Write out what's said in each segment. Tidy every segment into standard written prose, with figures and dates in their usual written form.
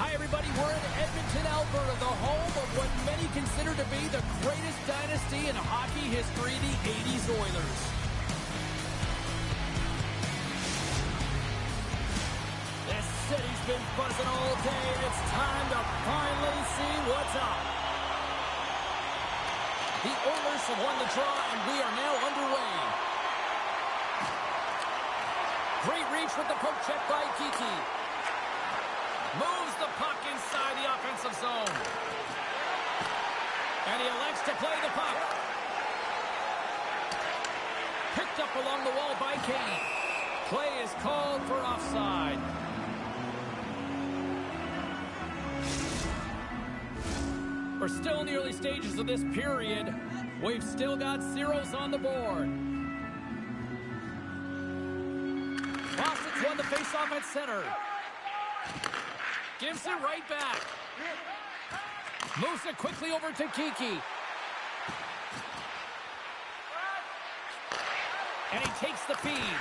Hi, everybody. We're in Edmonton, Alberta, the home of what many consider to be the greatest dynasty in hockey history, the 80s Oilers. This city's been buzzing all day, and it's time to finally see what's up. The Oilers have won the draw, and we are now underway. Great reach with the poke check by Kiki. Moves the puck inside the offensive zone. And he elects to play the puck. Picked up along the wall by Katie. Play is called for offside. We're still in the early stages of this period. We've still got zeros on the board. Boston's won the faceoff at center. Gives it right back. Moves it quickly over to Kiki. And he takes the feed.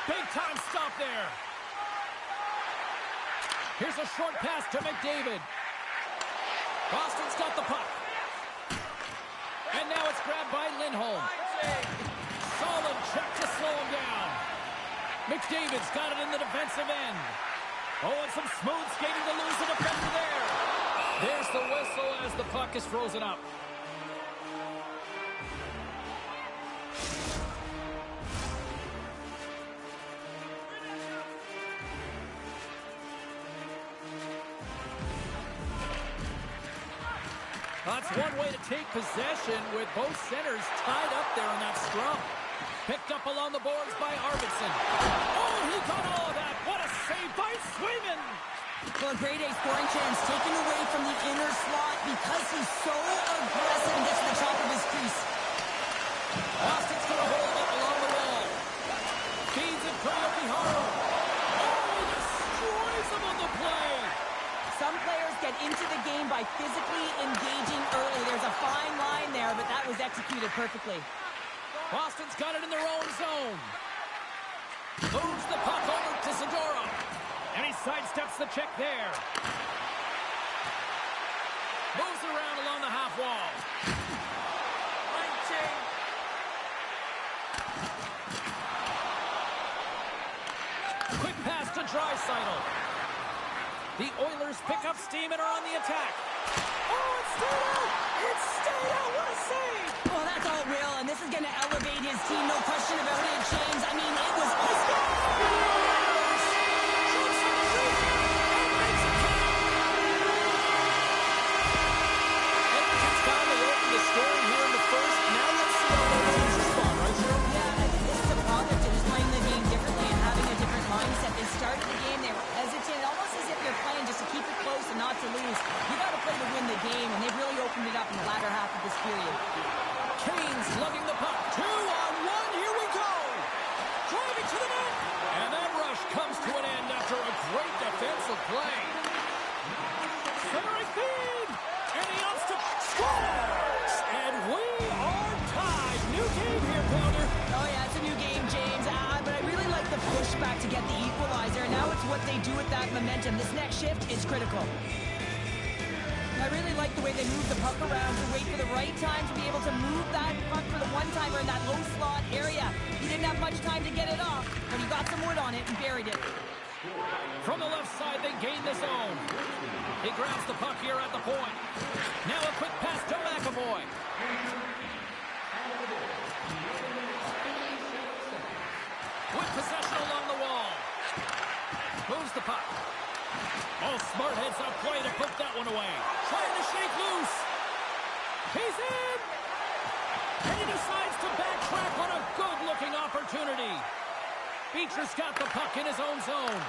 Big time stop there. Here's a short pass to McDavid. Boston's got the puck. And now it's grabbed by Lindholm. Solid check to slow him down. McDavid's got it in the defensive end. Oh, and some smooth skating to lose the defender there. There's the whistle as the puck is frozen up. That's one way to take possession with both centers tied up there in that scrum. Picked up along the boards by Arvidsson. Oh, he got all of that. What a save by Swayman. Well, a grade A scoring chance taken away from the inner slot because he's so aggressive and gets to the top of his crease. Austin's going to hold up along the wall. Feeds it pretty up behind. Oh, he destroys him on the play. Some players get into the game by physically engaging early. There's a fine line there, but that was executed perfectly. Boston's got it in their own zone. Moves the puck over to Zadorov. And he sidesteps the check there. Moves around along the half wall. Quick pass to Draisaitl. The Oilers pick up steam and are on the attack. Oh, it's stayed out! It's stayed out! What a save! Oh, that's all real, and this is going to elevate his team, no question about it, James. I mean, it was awesome. They started the game, they were hesitant, almost as if they're playing just to keep it close and not to lose. You got to play to win the game, and they've really opened it up in the latter half of this period. Kane's lugging the puck. 2-on-1, here we go! Driving to the net! And that rush comes to an end after a great defensive play. Centering feed! And he ups to scores! And we are tied. New game here, Pounder. Oh yeah, it's a new game, James. But I really like the pushback to get the equalizer. Now it's what they do with that momentum. This next shift is critical. I really like the way they move the puck around to wait for the right time to be able to move that puck for the one-timer in that low slot area. He didn't have much time to get it off, but he got some wood on it and buried it. From the left side, they gain the zone. He grabs the puck here at the point. Now a quick pass to McAvoy. With possession along the wall. Moves the puck. Oh, smart heads up play to put that one away. Trying to shake loose. He's in! And he decides to backtrack on a good-looking opportunity. Beecher's got the puck in his own zone.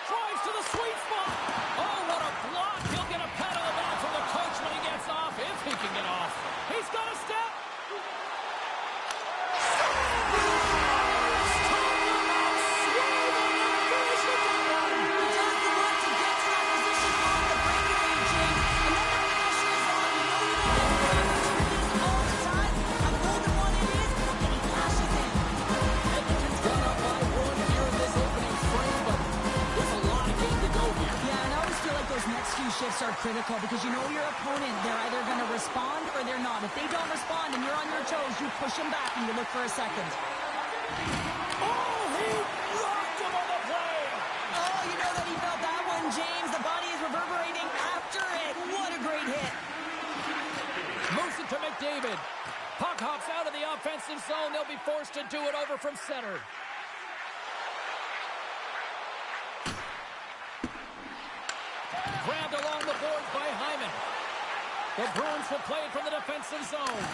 Drives to the sweet spot. Oh, what a block. He'll get a pat on the back from the coach when he gets off, if he can get off. He's got a step. Edmonton's gone up by 1 here in this opening frame, but there's a lot of shifts are critical because you know your opponent, they're either going to respond or they're not. If they don't respond and you're on your toes, you push them back and you look for a second. Oh, he rocked him on the play! Oh, you know that he felt that one, James. The body is reverberating after it. What a great hit. Moves it to McDavid. Puck hops out of the offensive zone. They'll be forced to do it over from center. Grabbed along the boards by Hyman. The Bruins will play it from the defensive zone.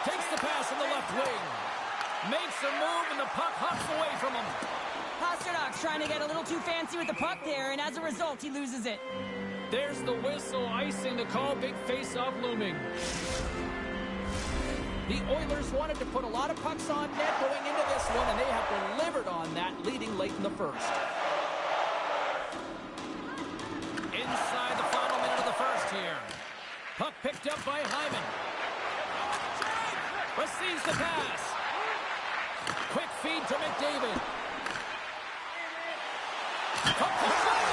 Takes the pass in the left wing. Makes a move, and the puck hops away from him. Pasternak's trying to get a little too fancy with the puck there, and as a result, he loses it. There's the whistle, icing the call. Big face-off looming. The Oilers wanted to put a lot of pucks on net going into this one, and they have delivered on that, leading late in the first. Inside the final minute of the first here. Puck picked up by Hyman. Receives the pass. Quick feed to McDavid. Puck to Valec.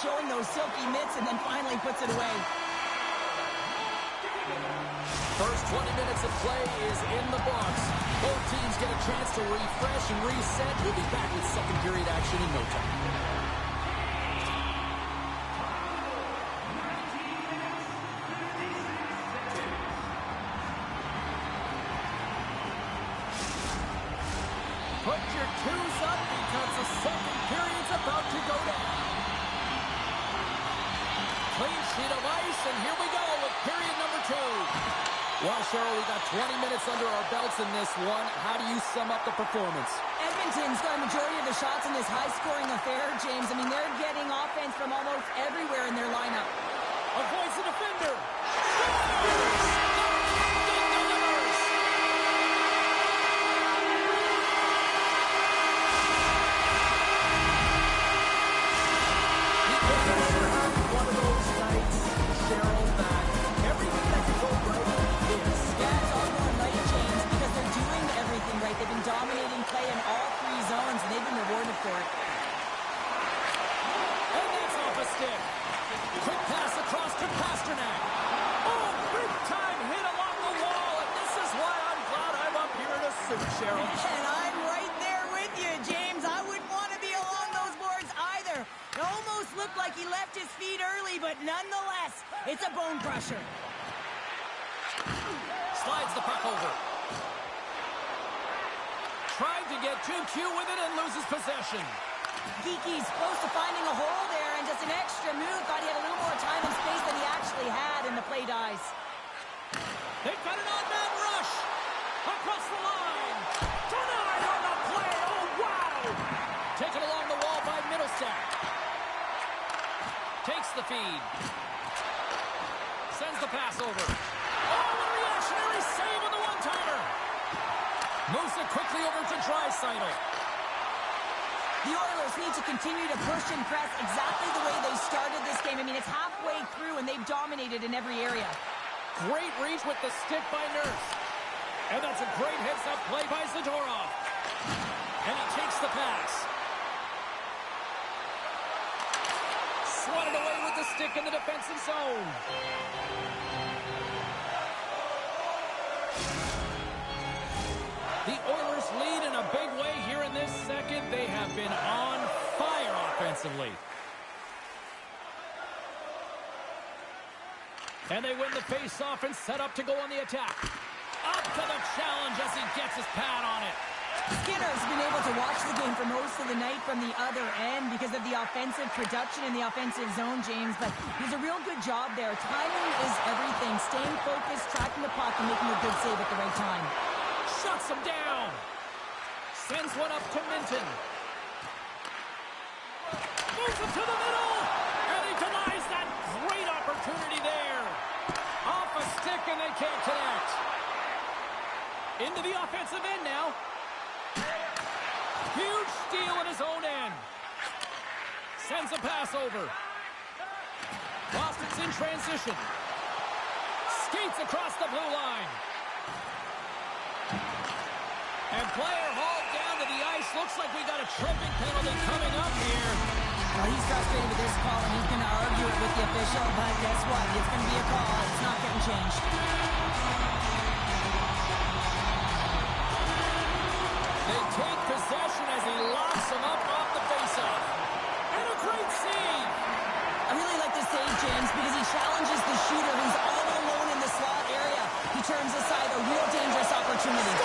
Showing those silky mitts and then finally puts it away. First 20 minutes of play is in the books. Both teams get a chance to refresh and reset. We'll be back with second period action in no time. Put your twos up because the second period's about to go down. Clean sheet of ice, and here we go with period number 2. Well, Cheryl, we got 20 minutes under our belts in this one. How do you sum up the performance? Edmonton's got a majority of the shots in this high-scoring affair, James. I mean, they're getting offense from almost everywhere in their lineup. Avoids the defender. They've been dominating play in all 3 zones, and they've been rewarded for it. And that's off a stick. Quick pass across to Pastrnak. Oh, big-time hit along the wall, and this is why I'm glad I'm up here in a suit, Cheryl. And I'm right there with you, James. I wouldn't want to be along those boards either. It almost looked like he left his feet early, but nonetheless, it's a bone crusher. Slides the puck over. Tried to get too cute with it and loses possession. Geeky's close to finding a hole there, and just an extra move. Thought he had a little more time and space than he actually had, and the play dies. They've got an on-man rush. Across the line. Denied on the play. Oh, wow. Taken along the wall by Middlestat. Takes the feed. Sends the pass over. Oh, what a reactionary save on the one-timer. Moves it quickly over to Draisaitl. The Oilers need to continue to push and press exactly the way they started this game. I mean, it's halfway through, and they've dominated in every area. Great reach with the stick by Nurse. And that's a great heads-up play by Zadorov. And he takes the pass. Swatted away with the stick in the defensive zone. The Oilers lead in a big way here in this second. They have been on fire offensively. And they win the face-off and set up to go on the attack. Up to the challenge as he gets his pad on it. Skinner's been able to watch the game for most of the night from the other end because of the offensive production in the offensive zone, James. But he's a real good job there. Timing is everything. Staying focused, tracking the puck, and making a good save at the right time. Shuts him down. Sends one up to Minton. Moves it to the middle. And he denies that great opportunity there. Off a stick and they can't connect. Into the offensive end now. Huge steal in his own end. Sends a pass over. Boston's in transition. Skates across the blue line. And player hauled down to the ice. Looks like we got a tripping penalty coming up here. Well, he's frustrated with this call, and he's going to argue it with the official, but guess what? It's going to be a call. It's not getting changed. They take possession as he locks him up off the faceoff. And a great save. I really like this save, James, because he challenges the shooter who's all alone in the slot area. He turns aside a real dangerous opportunity.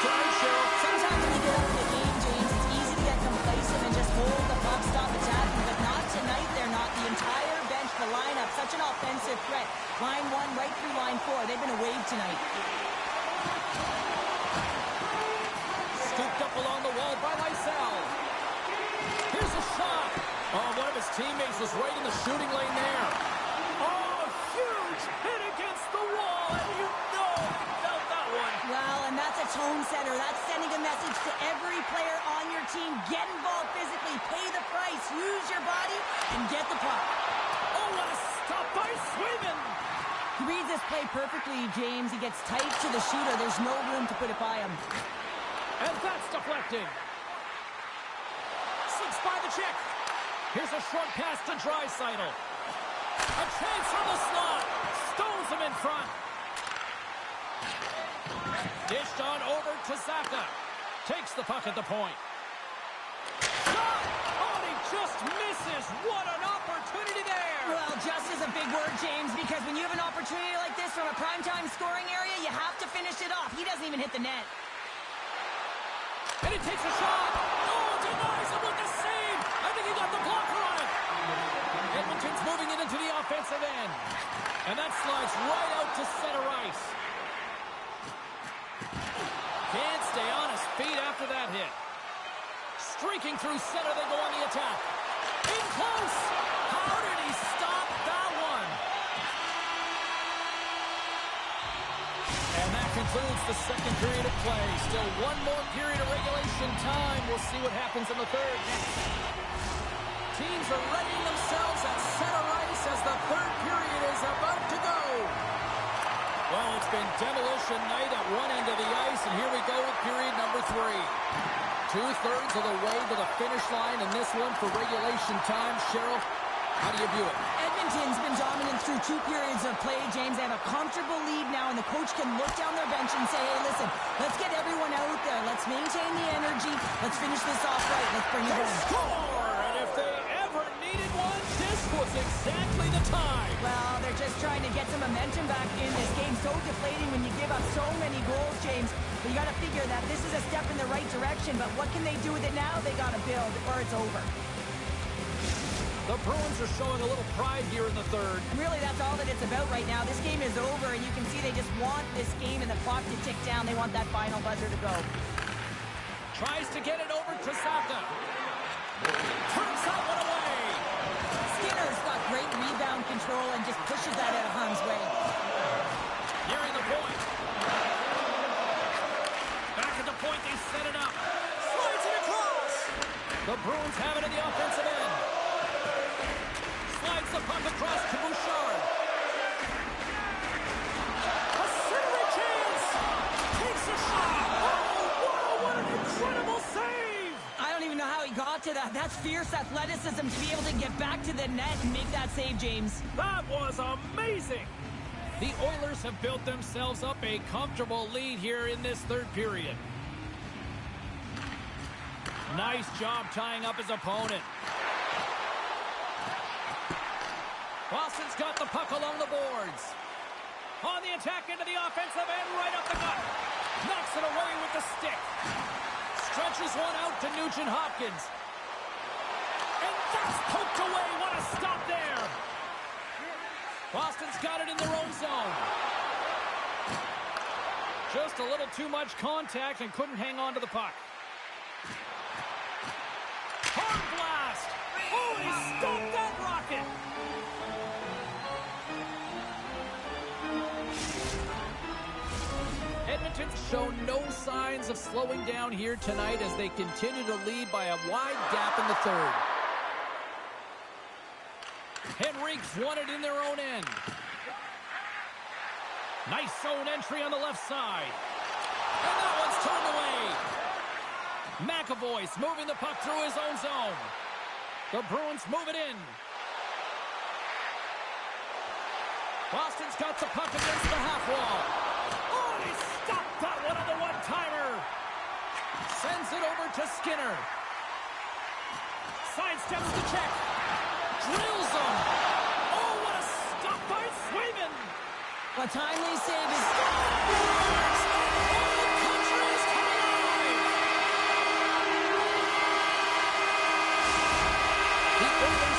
Sometimes when you get up in the game, James, it's easy to get complacent and just hold the puck, stop attacking, but not tonight. They're not. The entire bench, the lineup, such an offensive threat. Line 1 right through line 4. They've been a wave tonight. Scooped up along the wall by Lysell. Here's a shot. Oh, one of his teammates was right in the shooting lane there. Oh, huge hit against the wall, and you know he felt that one. Well, and that's a tone setter. That's sending a message to every player on your team. Get involved physically, pay the price, use your body, and get the puck. Oh, what a stop by Swayman. He reads this play perfectly, James. He gets tight to the shooter. There's no room to put it by him. And that's deflecting. Slips by the check. Here's a short pass to Draisaitl. A chance on the slot. Stones him in front. Dished on over to Zaka. Takes the puck at the point. Shot! Oh, he just misses. What an opportunity there. Well, just is a big word, James, because when you have an opportunity like this from a primetime scoring area, you have to finish it off. He doesn't even hit the net. And he takes a shot. Oh, denies him with the save. I think he got the blocker on it. Edmonton's moving it into the offensive end. And that slides right out to center ice. Can't stay on his feet after that hit. Streaking through center, they go on the attack. In close. How did he stop that one? And that concludes the second period of play. Still one more period of regulation time. We'll see what happens in the third next. Teams are readying themselves at center ice as the third period is about to go. Well, it's been demolition night at one end of the ice, and here we go with period number 3. 2/3 of the way to the finish line in this one for regulation time. Cheryl, how do you view it? Edmonton's been dominant through 2 periods of play, James. They have a comfortable lead now, and the coach can look down their bench and say, hey, listen, let's get everyone out there. Let's maintain the energy. Let's finish this off right. Let's bring it home. Score! And if they ever needed one, this was exactly the time. Well, they're just trying to get some momentum back in this game. So deflating when you give up so many goals, James. But you got to figure that this is a step in the right direction. But what can they do with it now? They got to build, or it's over. The Bruins are showing a little pride here in the third. And really, that's all that it's about right now. This game is over, and you can see they just want this game and the clock to tick down. They want that final buzzer to go. Tries to get it over to Zaka. Turns that one away. Skinner's got great rebound control and just pushes that out of harm's way. Nearing the point. Back at the point, they set it up. Slides it across. The Bruins have it in the offensive end. Slides the puck across to Bouchard. A centering chance. Takes a shot. Oh, wow, what an incredible save. I don't even know how he got to that. That's fierce athleticism to be able to get back to the net and make that save, James. That was amazing. The Oilers have built themselves up a comfortable lead here in this third period. Nice job tying up his opponent. Boston's got the puck along the boards. On the attack into the offensive end, right up the gut. Knocks it away with the stick. Stretches one out to Nugent Hopkins. And that's poked away. What a stop there. Boston's got it in their own zone. Just a little too much contact and couldn't hang on to the puck. Hard blast. Oh, he stopped that show no signs of slowing down here tonight as they continue to lead by a wide gap in the third. Henrique's won it in their own end. Nice zone entry on the left side. And that one's turned away. McAvoy's moving the puck through his own zone. The Bruins move it in. Boston's got the puck against the half wall. Oh, he stopped that one on the one-timer. Sends it over to Skinner. Sidesteps the check. Drills him. Oh, what a stop by Swayman. A timely save is...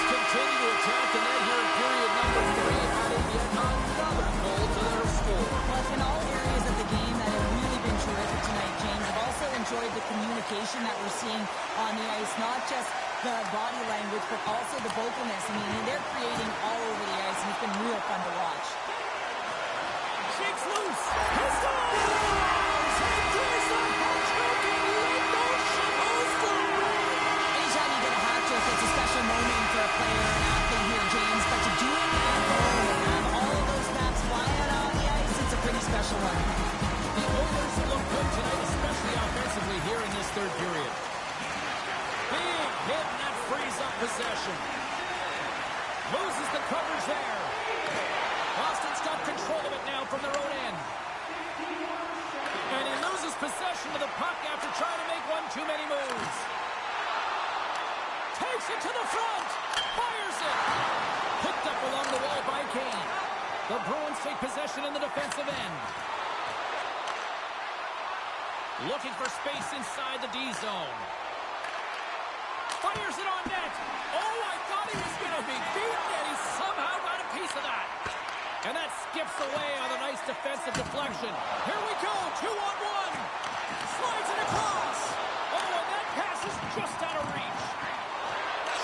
Continue to attack the net here in period number 3, adding yet another goal to their score. Well, in all areas of the game that have really been terrific tonight, James. I've also enjoyed the communication that we're seeing on the ice, not just the body language, but also the vocalness. I mean, they're creating all over the ice, and it's been real fun to watch. Shakes loose. He scores! And there's a hat-trick in Anytime you get a hat-trick, it's a special moment for a player or an athlete here, James. But to do it at home and have all of those snaps flying on the ice, it's a pretty special one. The Oilers look good tonight, especially offensively here in this third period. Big hit, and that frees up possession. Loses the coverage there. Boston's got control of it now from their own end. And he loses possession of the puck after trying to make one too many moves. Takes it to the front. Fires it. Picked up along the wall by Kane. The Bruins take possession in the defensive end. Looking for space inside the D zone. Fires it on net. Oh, I thought he was going to be beaten, and he somehow got a piece of that. And that skips away on a nice defensive deflection. Here we go, 2-on-1. Slides it across. Oh, and that pass is just out of reach.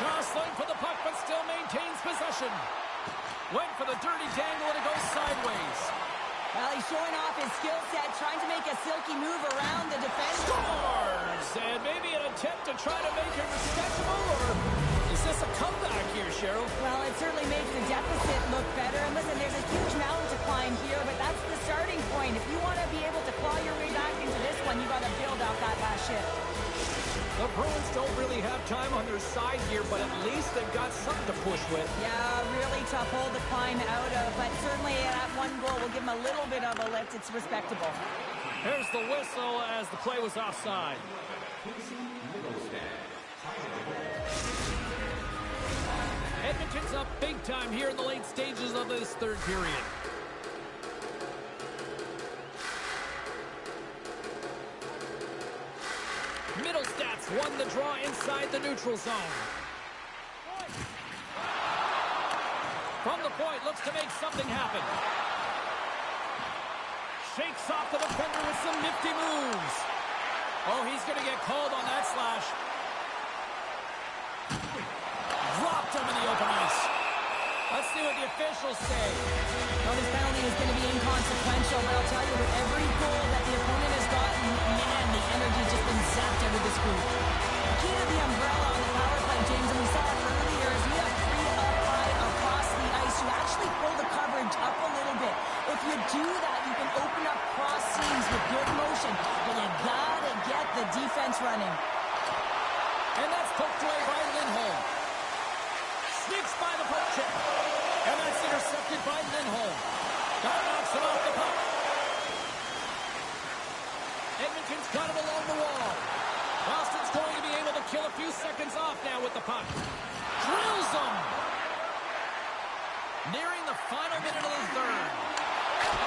Jostling for the puck, but still maintains possession. Went for the dirty dangle, and it goes sideways. Well, he's showing off his skill set, trying to make a silky move around the defender. Scores! And maybe an attempt to try to make it respectable, or is this a comeback here, Cheryl? Well, it certainly makes the deficit look better. And listen, there's a huge mountain to climb here, but that's the starting point. If you want to be able to claw your way back into this one, you got to build off that last shift. The Bruins don't really have time on their side here, but at least they've got something to push with. Yeah, really tough hole to climb out of, but certainly that one goal will give them a little bit of a lift. It's respectable. Here's the whistle as the play was offside. Edmonton's up big time here in the late stages of this third period. Middlestats won the draw inside the neutral zone. From the point, looks to make something happen. Shakes off the defender with some nifty moves. Oh, he's going to get called on that slash. Dropped him in the open ice. Let's see what the officials say. Well, this penalty is going to be inconsequential, but I'll tell you, with every goal that the opponent has gotten, man, the energy's just been zapped out of this group. Key to the umbrella on the power play, James, and we saw it earlier, is you have 3 up high across the ice. You actually pull the coverage up a little bit. If you do that, you can open up cross seams with good motion, but you gotta get the defense running. And that's poked away by Lindholm. Sneaks by the poke check. And that's intercepted by Lindholm. That knocks him off the puck. Edmonton's got him along the wall. Boston's going to be able to kill a few seconds off now with the puck. Drills him. Nearing the final minute of the third.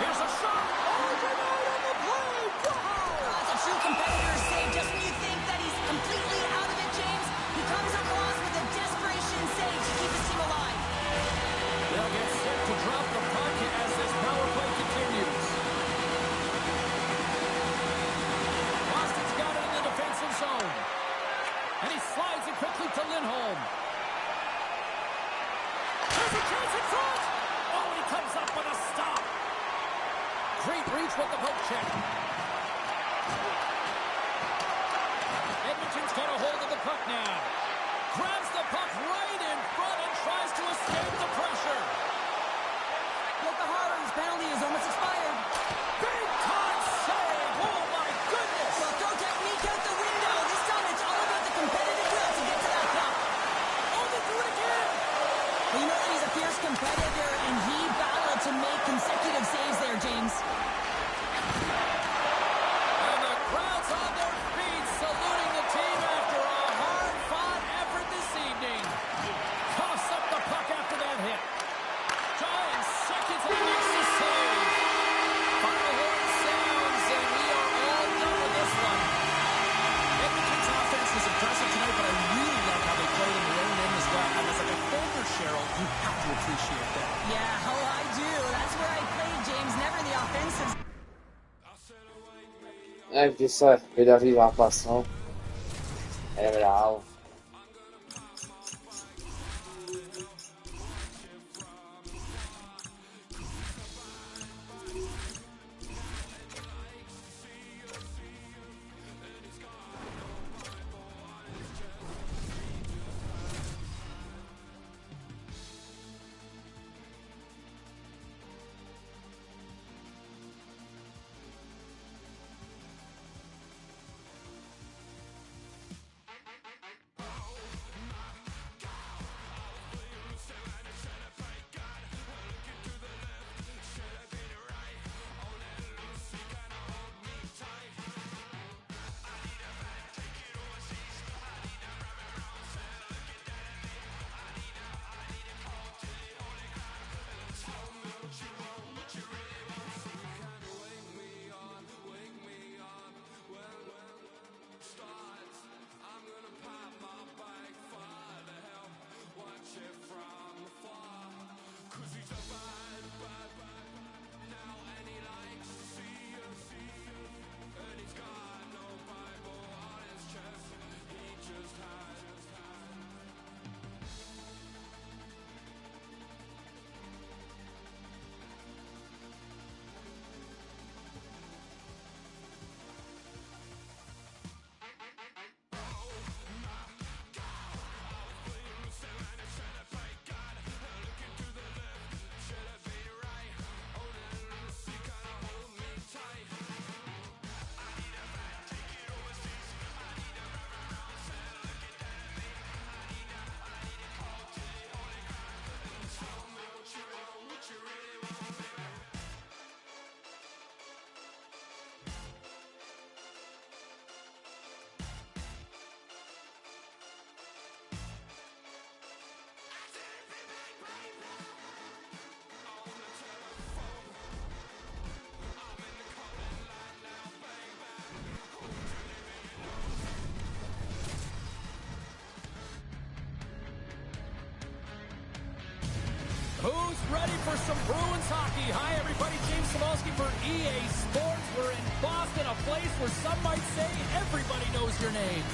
Here's a shot. Oh, get out on the play. Wow. That's a true competitor's save. Just when you think that he's completely out of it, James, he comes across with a desperation save to keep his team alive. They'll get set to drop the puck as this power play continues. Boston's got it in the defensive zone. And he slides it quickly to Lindholm. There's a chance in front. Oh, he comes up with a stop. Great reach with the poke check. Edmonton's got a hold of the puck now. Grabs the puck right in front and tries to escape the pressure. Look, the Harley's penalty is almost expired. Big time save! Oh my goodness! Well, throw technique out the window. This time it's all about the competitive will to get to that puck. Oh, they do it again! Well, you know that he's a fierce competitor, and he battled to make consecutive saves there, James. And the crowd's on their feet, saluting the team after a hard-fought effort this evening. Toss up the puck after that hit. Trying seconds and makes the save. Final horn sounds, and we are all done with this one. Edmonton's offense was impressive tonight, but I really like how they played in their own end as well. And as a defender, Cheryl, you have to appreciate that. Yeah, oh, I do. That's where I played, James. Never in the offensive. Ouais, puis ça, il arrive en passant. Elle est là. Who's ready for some Bruins hockey? Hi, everybody. James Cebulski for EA Sports. We're in Boston, a place where some might say everybody knows your name.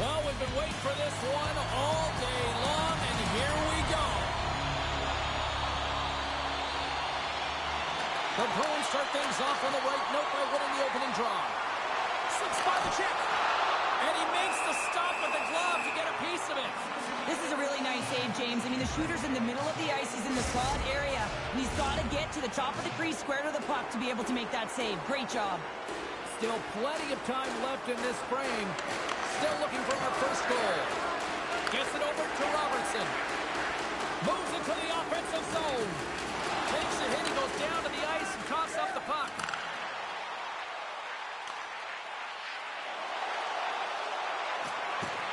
Well, we've been waiting for this one all day long, and here we go. The Bruins start things off on the right note by winning the opening draw. Slips by the check, and he makes the stop with the glove to get a piece of it. This is a really nice save, James. I mean, the shooter's in the middle of the ice. He's in the slot area. And he's got to get to the top of the crease, square to the puck, to be able to make that save. Great job. Still plenty of time left in this frame. Still looking for our first goal. Gets it over to Robertson. Moves it to the offensive zone. Takes a hit. He goes down to the ice and coughs up the puck.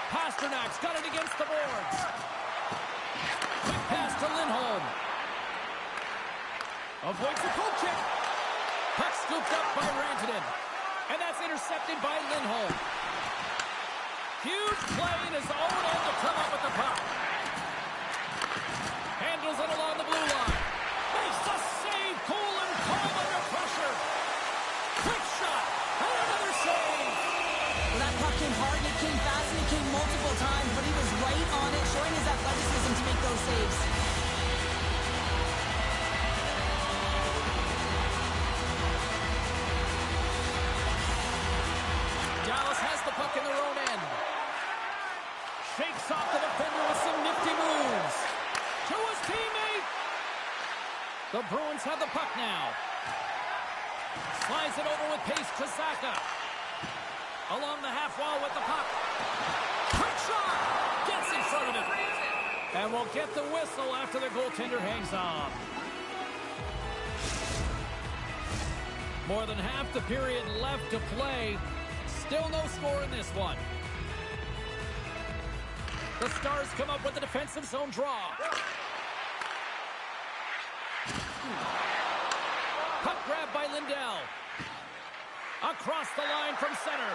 Pasternak's got it against the boards. Quick pass to Lindholm. Avoids the poke check. Puck scooped up by Rantanen. And that's intercepted by Lindholm. Huge play in his own end to come up with the puck. Handles it along the blue line. Makes the save. Cool and calm under pressure. Quick shot. And another save. Well, that puck came hard, and it came fast, and it came multiple times, but he was right on it, showing his athleticism to make those saves. The Bruins have the puck now. Slides it over with pace to Saka. Along the half wall with the puck. Quick shot! Gets in front of it. And we'll get the whistle after the goaltender hangs on. More than half the period left to play. Still no score in this one. The Stars come up with the defensive zone draw. Puck grab by Lindell. Across the line from center.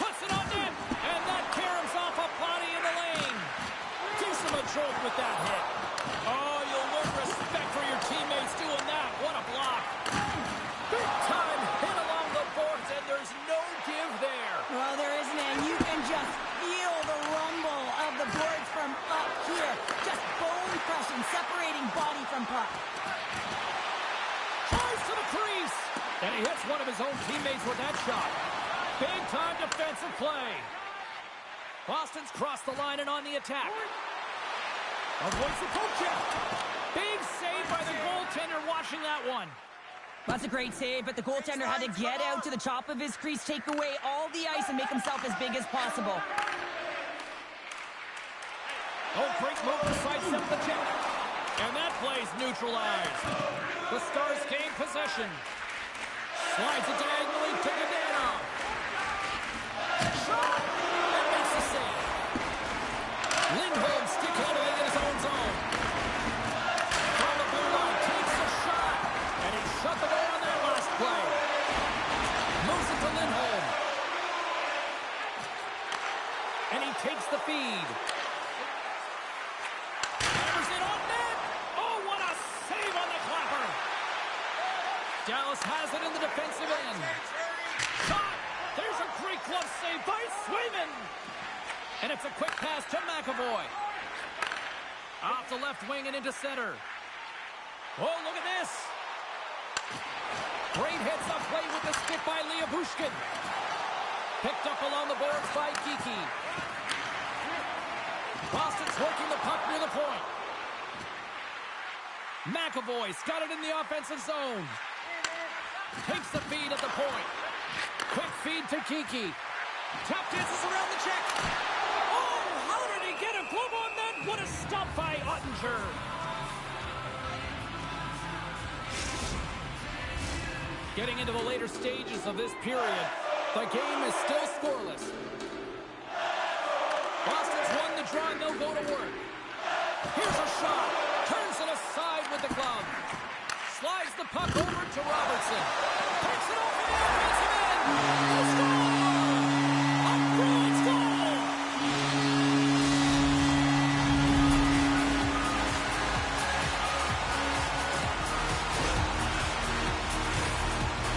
Puts it on net. And that caroms off a body in the lane. Gives him a jolt with that hit. Oh, you'll learn respect for your teammates doing that. What a block. Big time hit along the boards, and there's no give there. Well, there isn't, and you can just feel the rumble of the boards from up here. Just bone crushing, separating body from puck. Tries to the crease. And he hits one of his own teammates with that shot. Big time defensive play. Boston's crossed the line and on the attack. Avoids the poke check. Big save by the goaltender watching that one. That's a great save, but the goaltender had to get out to the top of his crease, take away all the ice, and make himself as big as possible. Oh, great move to sidestep the check. And that play's neutralized. The Stars gain possession. Slides it diagonally to Gadano. Shot! And makes the save. Lindholm stick handling in his own zone. From the blue line, takes a shot. And he shut the door on that last play. Moves it to Lindholm. And he takes the feed. Hammers it on net. Oh, what a save on the clapper. Dallas has it in the defensive end. Shot! There's a great glove save by Swayman. And it's a quick pass to McAvoy. Off the left wing and into center. Oh, look at this. Great heads-up play with the stick by Bushkin. Picked up along the boards by Kiki. Boston's working the puck near the point. McAvoy's got it in the offensive zone. Takes the feed at the point. Quick feed to Kiki. Tap dances around the check. Oh, how did he get a glove on that? What a stop by Ottinger. Getting into the later stages of this period, the game is still scoreless. Boston's won the draw and they'll go to work. Here's a shot. Turns it aside with the glove. Slides the puck over to Robertson. Takes it off and puts him in. A score! A Bruins goal!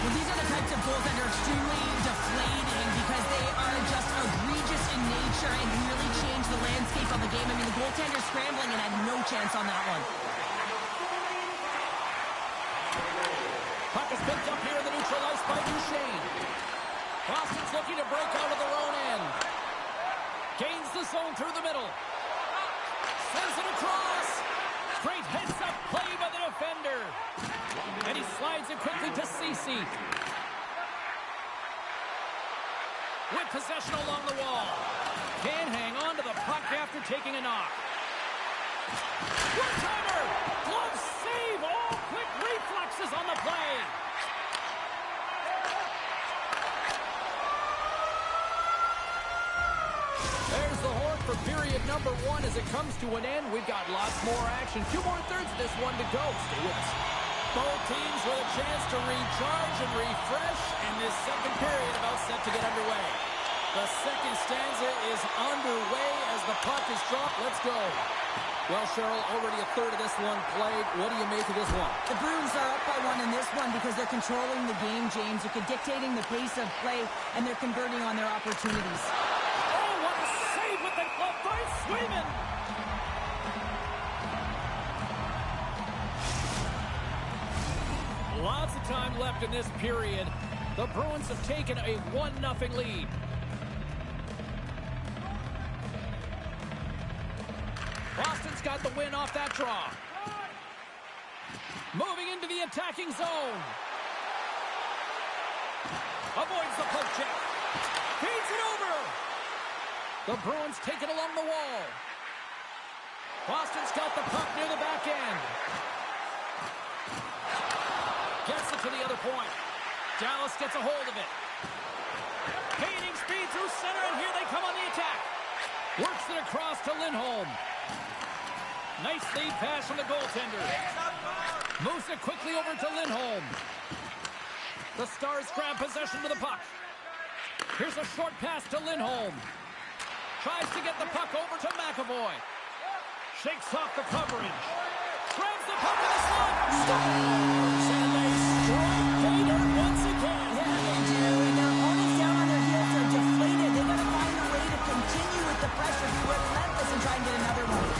Well, these are the types of goals that are extremely deflating because they are just egregious in nature and can really change the landscape of the game. I mean, the goaltender scrambling and had no chance on that one. Puck is picked up here in the neutral ice by Duchesne. Boston's looking to break out of their own end. Gains the zone through the middle. Sends it across. Great heads-up play by the defender. And he slides it quickly to Ceci. With possession along the wall. Can't hang on to the puck after taking a knock. One-timer! Glove save! All quick reflexes on the play. There's the horn for period number one as it comes to an end. We've got lots more action. 2 more thirds of this one to go. Stay with us. Both teams with a chance to recharge and refresh, and this second period about set to get underway. The second stanza is underway as the puck is dropped. Let's go. Well, Cheryl, already a third of this one played. What do you make of this one? The Bruins are up by 1 in this one because they're controlling the game, James. They're dictating the pace of play, and they're converting on their opportunities. Oh, what a save with the glove by Swayman! Lots of time left in this period. The Bruins have taken a 1-0 lead. Boston's got the win off that draw. Moving into the attacking zone. Avoids the poke check. Feeds it over. The Bruins take it along the wall. Boston's got the puck near the back end. Gets it to the other point. Dallas gets a hold of it. Gaining speed through center, and here they come on the attack. Works it across to Lindholm. Nice lead pass from the goaltender. Moves it quickly over to Lindholm. The Stars grab possession to the puck. Here's a short pass to Lindholm. Tries to get the puck over to McAvoy. Shakes off the coverage. Grabs the puck in the slot. Scores! And they strike Vader once again. Yeah, they do. And their opponents down on their heels are deflated. They got to find a way to continue with the pressure, be relentless, and try and get another one.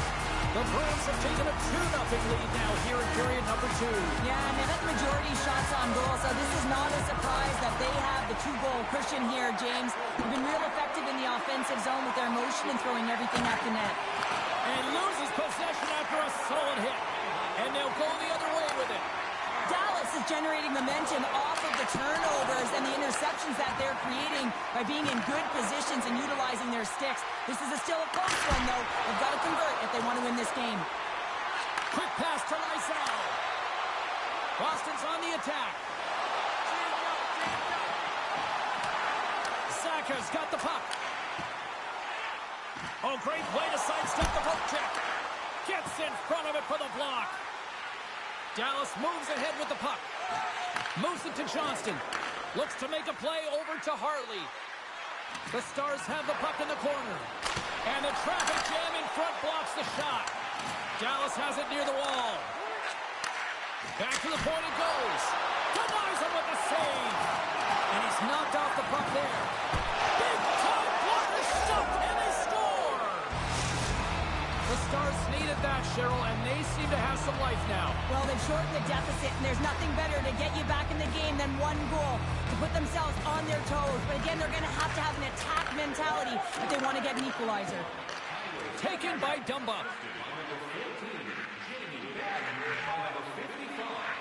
The Bruins have taken a 2-0 lead now here in period number 2. Yeah, and they've got the majority shots on goal, so this is not a surprise that they have the 2-goal cushion here, James. They've been real effective in the offensive zone with their motion and throwing everything at the net. And loses possession after a solid hit. And they'll go the other way with it. Dallas is generating momentum off of the turnovers and the interceptions that they're creating by being in good positions and utilizing their sticks. This is still a close one, though. They've got to convert if they want to win this game. Quick pass to Lysell. Boston's on the attack. Saka's got the puck. Oh, great play to sidestep the poke check. Gets in front of it for the block. Dallas moves ahead with the puck. Moves it to Johnston. Looks to make a play over to Hartley. The Stars have the puck in the corner. And the traffic jam in front blocks the shot. Dallas has it near the wall. Back to the point it goes. Denies him with the save. And he's knocked off the puck there. Big time blocker stopped, and they score! The Stars needed that, Cheryl, and they seem to have some life now. Well, they've shortened the deficit, and there's nothing better to get you back in the game than one goal to put themselves on their toes. But again, they're going to have an attack mentality if they want to get an equalizer. Taken by Dumba.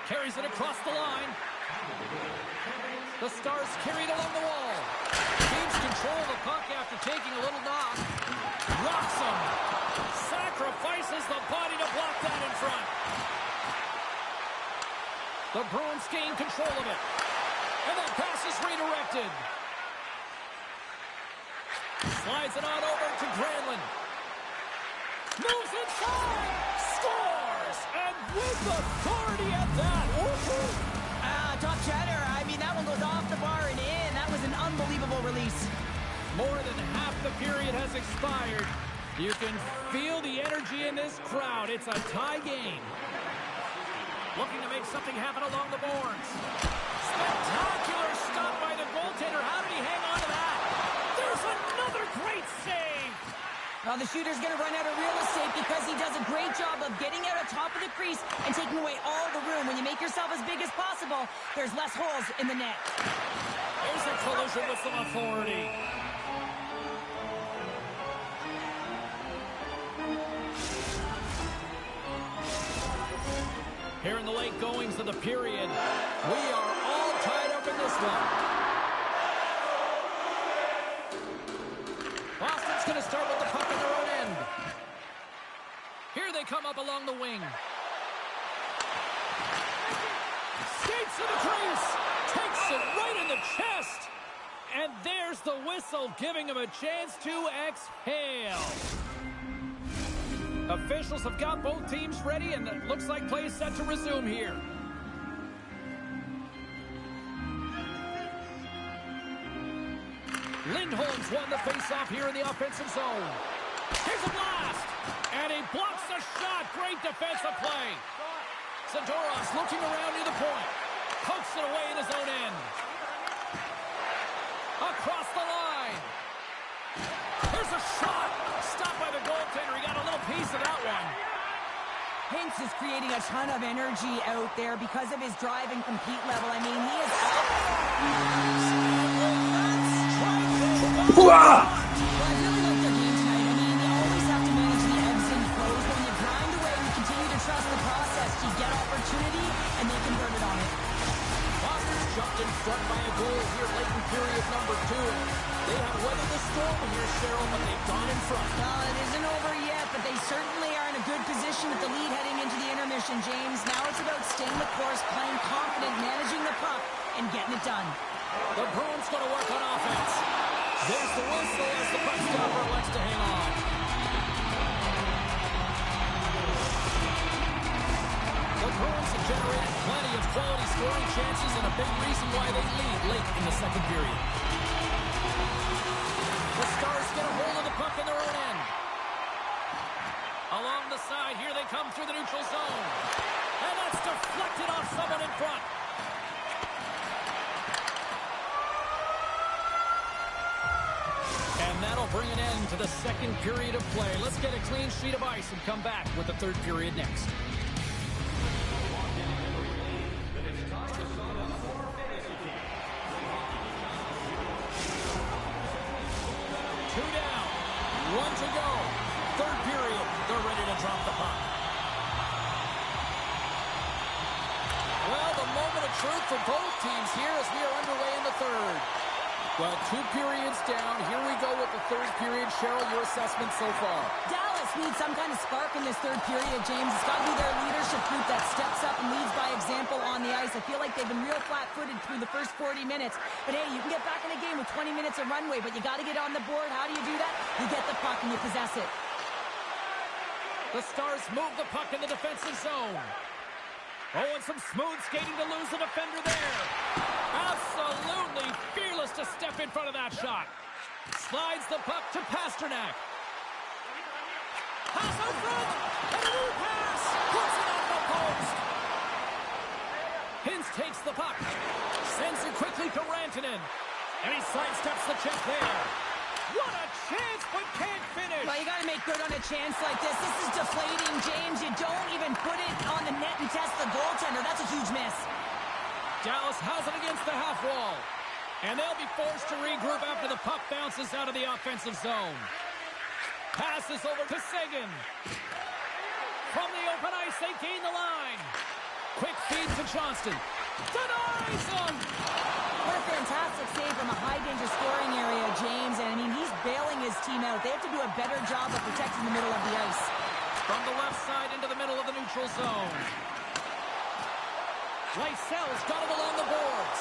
Carries it across the line. The Stars carried along the wall. Keeps control of the puck after taking a little knock. Rocks him. Sacrifices the body to block that in front. The Bruins gain control of it. And that pass is redirected. Slides it on over to Granlund. Moves inside. Scores. And with authority at that. Woo-hoo. Top chatter. I mean, that one goes off the bar and in. That was an unbelievable release. More than half the period has expired. You can feel the energy in this crowd. It's a tie game. Looking to make something happen along the boards. Spectacular stop by the goaltender. How did he hang on to that? There's another great save. Well, the shooter's going to run out of real estate because he does a great job of getting out on top of the crease and taking away all the room. When you make yourself as big as possible, there's less holes in the net. There's a collision with some authority. Here in the late goings of the period, we are all tied up in this one. Boston's going to start with the puck on their own end. Here they come up along the wing. Skates to the crease. Takes it right in the chest. And there's the whistle, giving him a chance to exhale. Officials have got both teams ready, and it looks like play is set to resume here. Lindholm's won the faceoff here in the offensive zone. Here's a blast! And he blocks the shot. Great defensive play. Zadoros looking around near the point. Pokes it away in his own end. Across the line. Here's a shot. Stopped by the goaltender. He got a little piece of that one. Hinks is creating a ton of energy out there because of his drive and compete level. I mean, he is out. Well, I really like their game tonight. I mean, you always have to manage the ebbs and flows. But when you grind away and you continue to trust the process, you get opportunity, front. Well, it isn't over yet, but they certainly are in a good position with the lead heading into the intermission, James. Now it's about staying the course, playing confident, managing the puck, and getting it done. The Bruins going to work on offense. There's the whistle as the puck stopper wants to hang on. The Bruins have generated plenty of quality scoring chances and a big reason why they lead late in the second period. The Stars get a hold of the puck in their own end. Along the side, here they come through the neutral zone. And that's deflected off someone in front. And that'll bring an end to the second period of play. Let's get a clean sheet of ice and come back with the third period next. Two down, one to go. Third period, they're ready to drop the puck. Well, the moment of truth for both teams here as we are underway in the third. Well, 2 periods down. Here we go with the third period. Cheryl, your assessment so far? Dallas needs some kind of spark in this third period, James. It's got to be their leadership group that steps up and leads by example on the ice. I feel like they've been real flat-footed through the first 40 minutes. But, hey, you can get back in the game with 20 minutes of runway, but you got to get on the board. How do you do that? You get the puck and you possess it. The Stars move the puck in the defensive zone. Oh, and some smooth skating to lose the defender there. Absolutely fearless to step in front of that shot. Slides the puck to Pasternak. Pass out front. And a new pass. Puts it off the post. Hintz takes the puck. Sends it quickly to Rantanen. And he sidesteps the check there. What a chance, but can't finish. Well, you got to make good on a chance like this. This is deflating, James. You don't even put it on the net and test the goaltender. That's a huge miss. Dallas has it against the half wall. And they'll be forced to regroup after the puck bounces out of the offensive zone. Passes over to Seguin. From the open ice, they gain the line. Quick feed to Johnston. Denies him! What a fantastic save from a high-danger scoring area, James. And, I mean, he's bailing his team out. They have to do a better job of protecting the middle of the ice. From the left side into the middle of the neutral zone. Lysel's got it along the boards.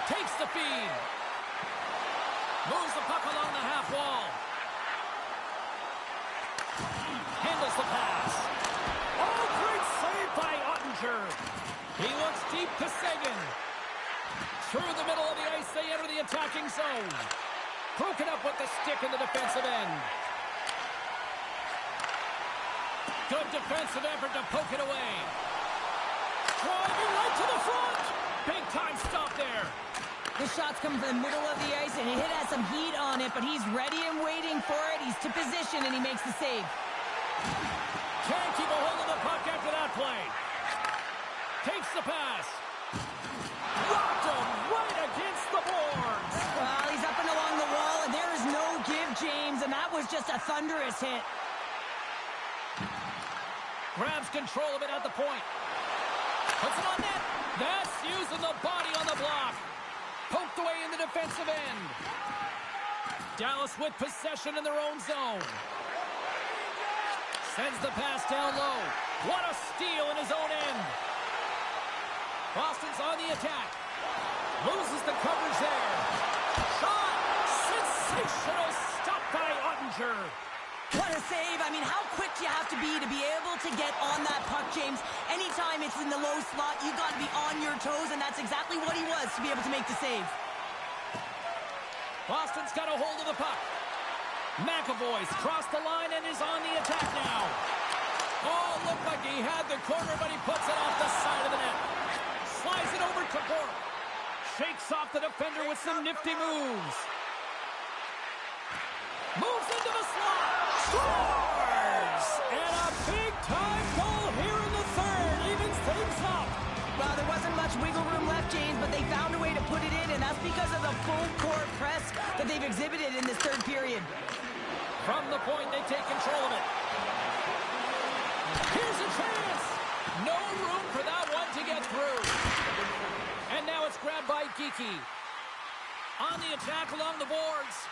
Takes the feed. Moves the puck along the half wall. Handles the pass. Oh, great save by Ottinger. He looks deep to Seguin. Through the middle of the ice, they enter the attacking zone. Broken up with the stick in the defensive end. Good defensive effort to poke it away. Driving right to the front. Big time stop there. The shot's coming from the middle of the ice, and it has some heat on it, but he's ready and waiting for it. He's to position, and he makes the save. Can't keep a hold of the puck after that play. Takes the pass. Rocked him right against the boards. Well, he's up and along the wall, and there is no give, James, and that was just a thunderous hit. Grabs control of it at the point. Puts it on net. That's using the body on the block. Poked away in the defensive end. Dallas with possession in their own zone. Sends the pass down low. What a steal in his own end. Boston's on the attack. Loses the coverage there. Shot. Sensational stop by Ottinger. What a save. I mean, how quick do you have to be able to get on that puck, James? Anytime it's in the low slot, you got to be on your toes, and that's exactly what he was to be able to make the save. Boston's got a hold of the puck. McAvoy's crossed the line and is on the attack now. Oh, looked like he had the corner, but he puts it off the side of the net. Slides it over to Bork. Shakes off the defender with some nifty moves. Moves into the slot. Scores! And a big-time goal here in the third. Evens things up. Well, there wasn't much wiggle room left, James, but they found a way to put it in, and that's because of the full-court press that they've exhibited in this third period. From the point, they take control of it. Here's a chance. No room for that one to get through. And now it's grabbed by Geekie. On the attack along the boards.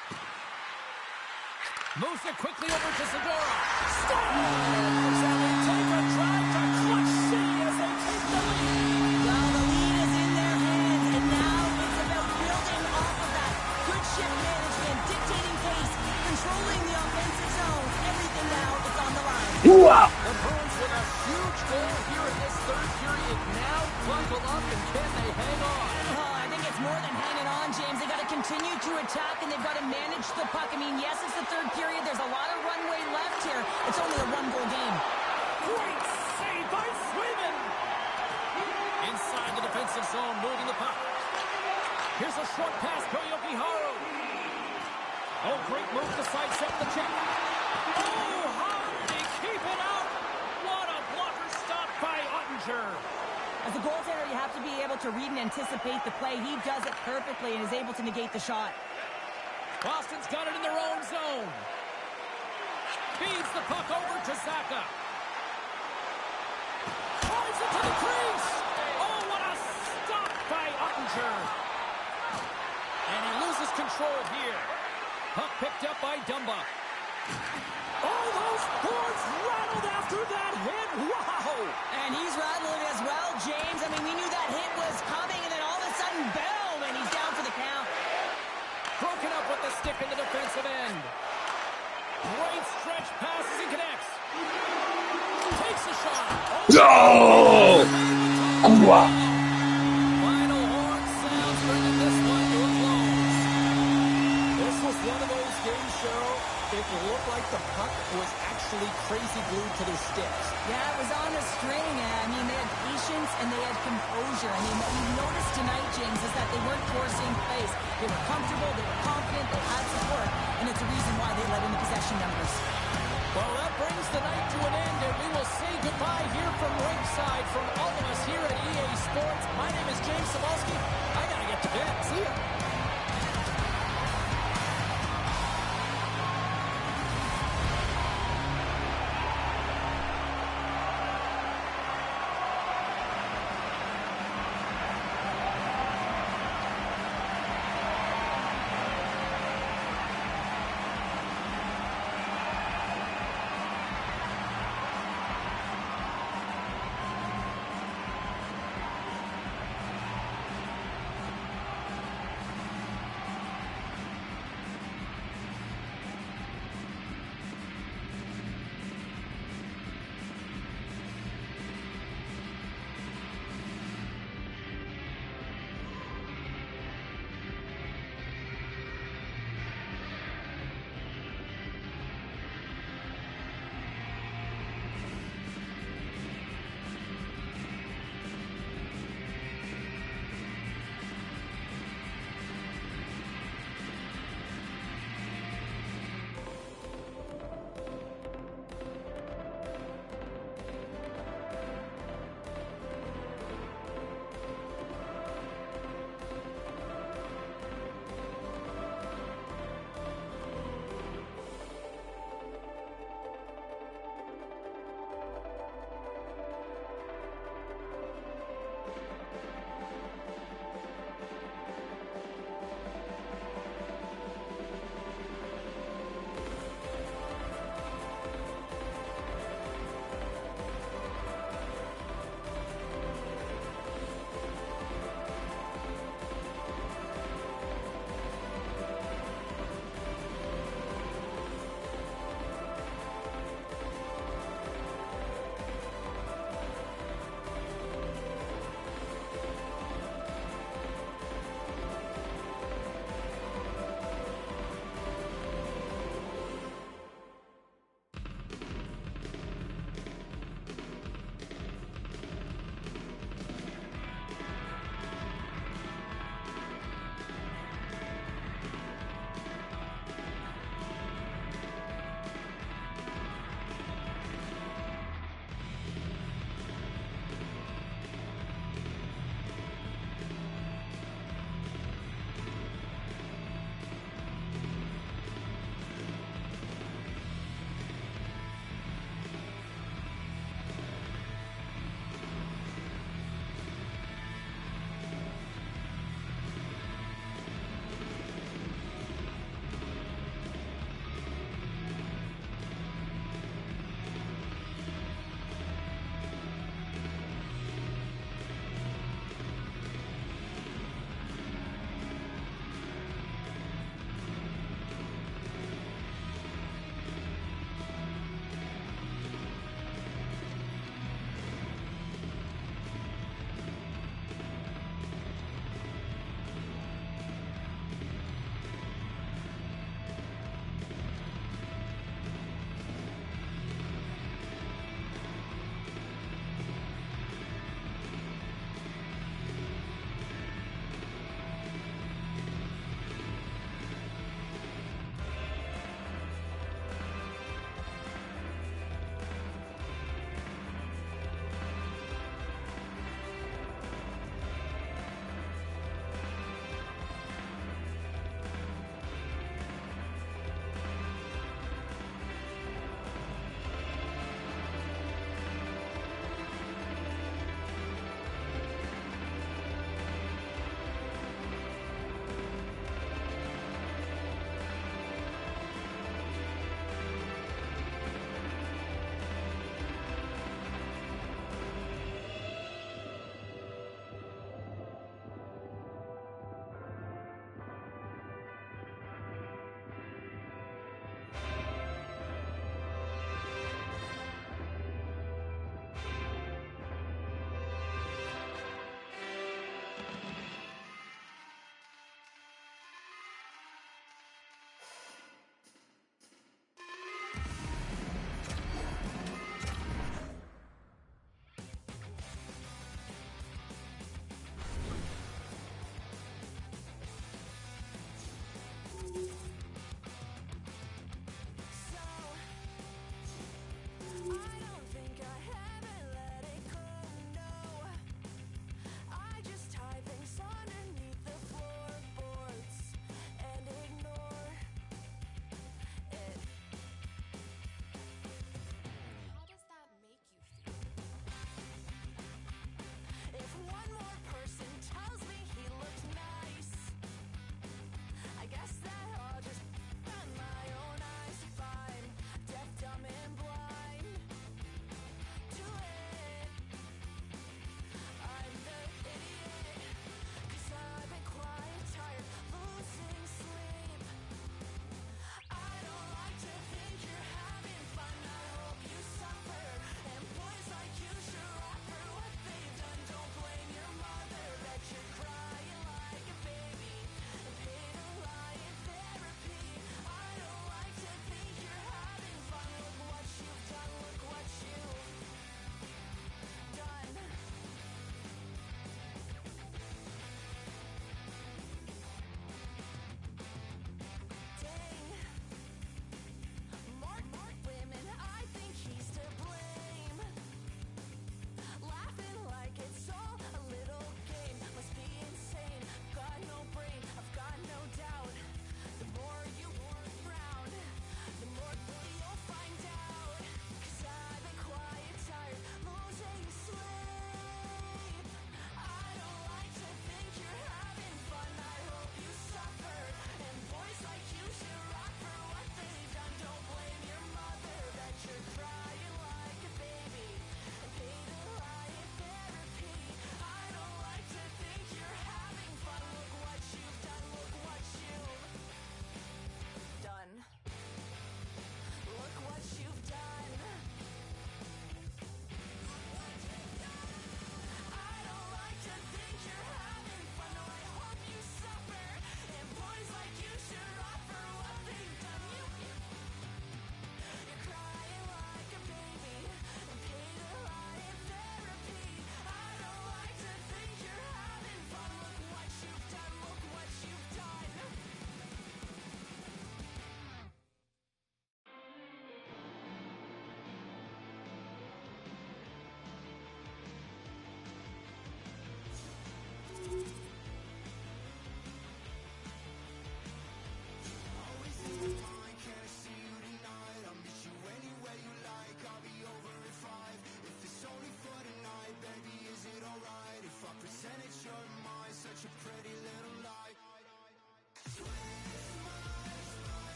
Moves it quickly over to Segura. Stars! And they take a drive to Clutch City as they take the lead. Well, the lead is in their hands, and now it's about building off of that. Good shift management, dictating pace, controlling the offensive zones. Everything now is on the line. Wow. The Bruins with a huge goal here in this third period. Now buckle up, and can they hang on? Oh, I think it's more than hanging on, James. They got to continue to attack, and they've got to manage the puck. I mean, yes, it's the third period. There's a lot of runway left here. It's only a one-goal game. Great save by Swayman. Inside the defensive zone, moving the puck. Here's a short pass to Yokiharu. Oh, great move to sidestep the check. Oh, how did he keep it out? What a blocker stop by Ottinger. As a goaltender, you have to be able to read and anticipate the play. He does it perfectly and is able to negate the shot. Boston's got it in their own zone. Feeds the puck over to Zaka. Drives it to the crease. Oh, what a stop by Ottinger. And he loses control here. Puck picked up by Dumba. Oh, those boards rattled after that hit. Wow. And he's rattling as well, James. I mean, we knew that hit was coming, and then all of a sudden, boom, and he's down for the count. Broken up with the stick in the defensive end. Great stretch pass as he connects. Takes a shot. No! Wow. Final horn sounds, bringing this one to a close. This was one of those games, Cheryl. It looked like the puck was actually crazy glued to their sticks. Yeah, it was on a string. I mean, they had patience and they had composure. I mean, what we noticed tonight, James, is that they weren't forcing plays. They were comfortable, they were confident, they had support, and it's a reason why they led in the possession numbers. Well, that brings the night to an end, and we will say goodbye here from ringside from all of us here at EA Sports. My name is James Cebulski. I gotta get to bed. See ya.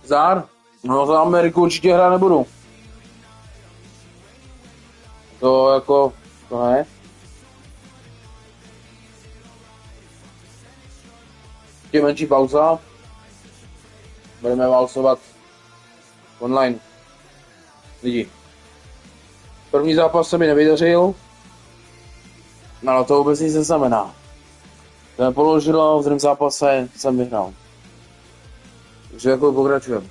Zdár? No za Ameriku určitě hrát nebudu. To jako, to ne. Ještě menší pauza. Budeme válcovat online. Lidi. První zápas se mi nevydařil. No ale to vůbec nic neznamená. To položilo, v druhém zápase jsem vyhrál. Takže jako pokračujeme.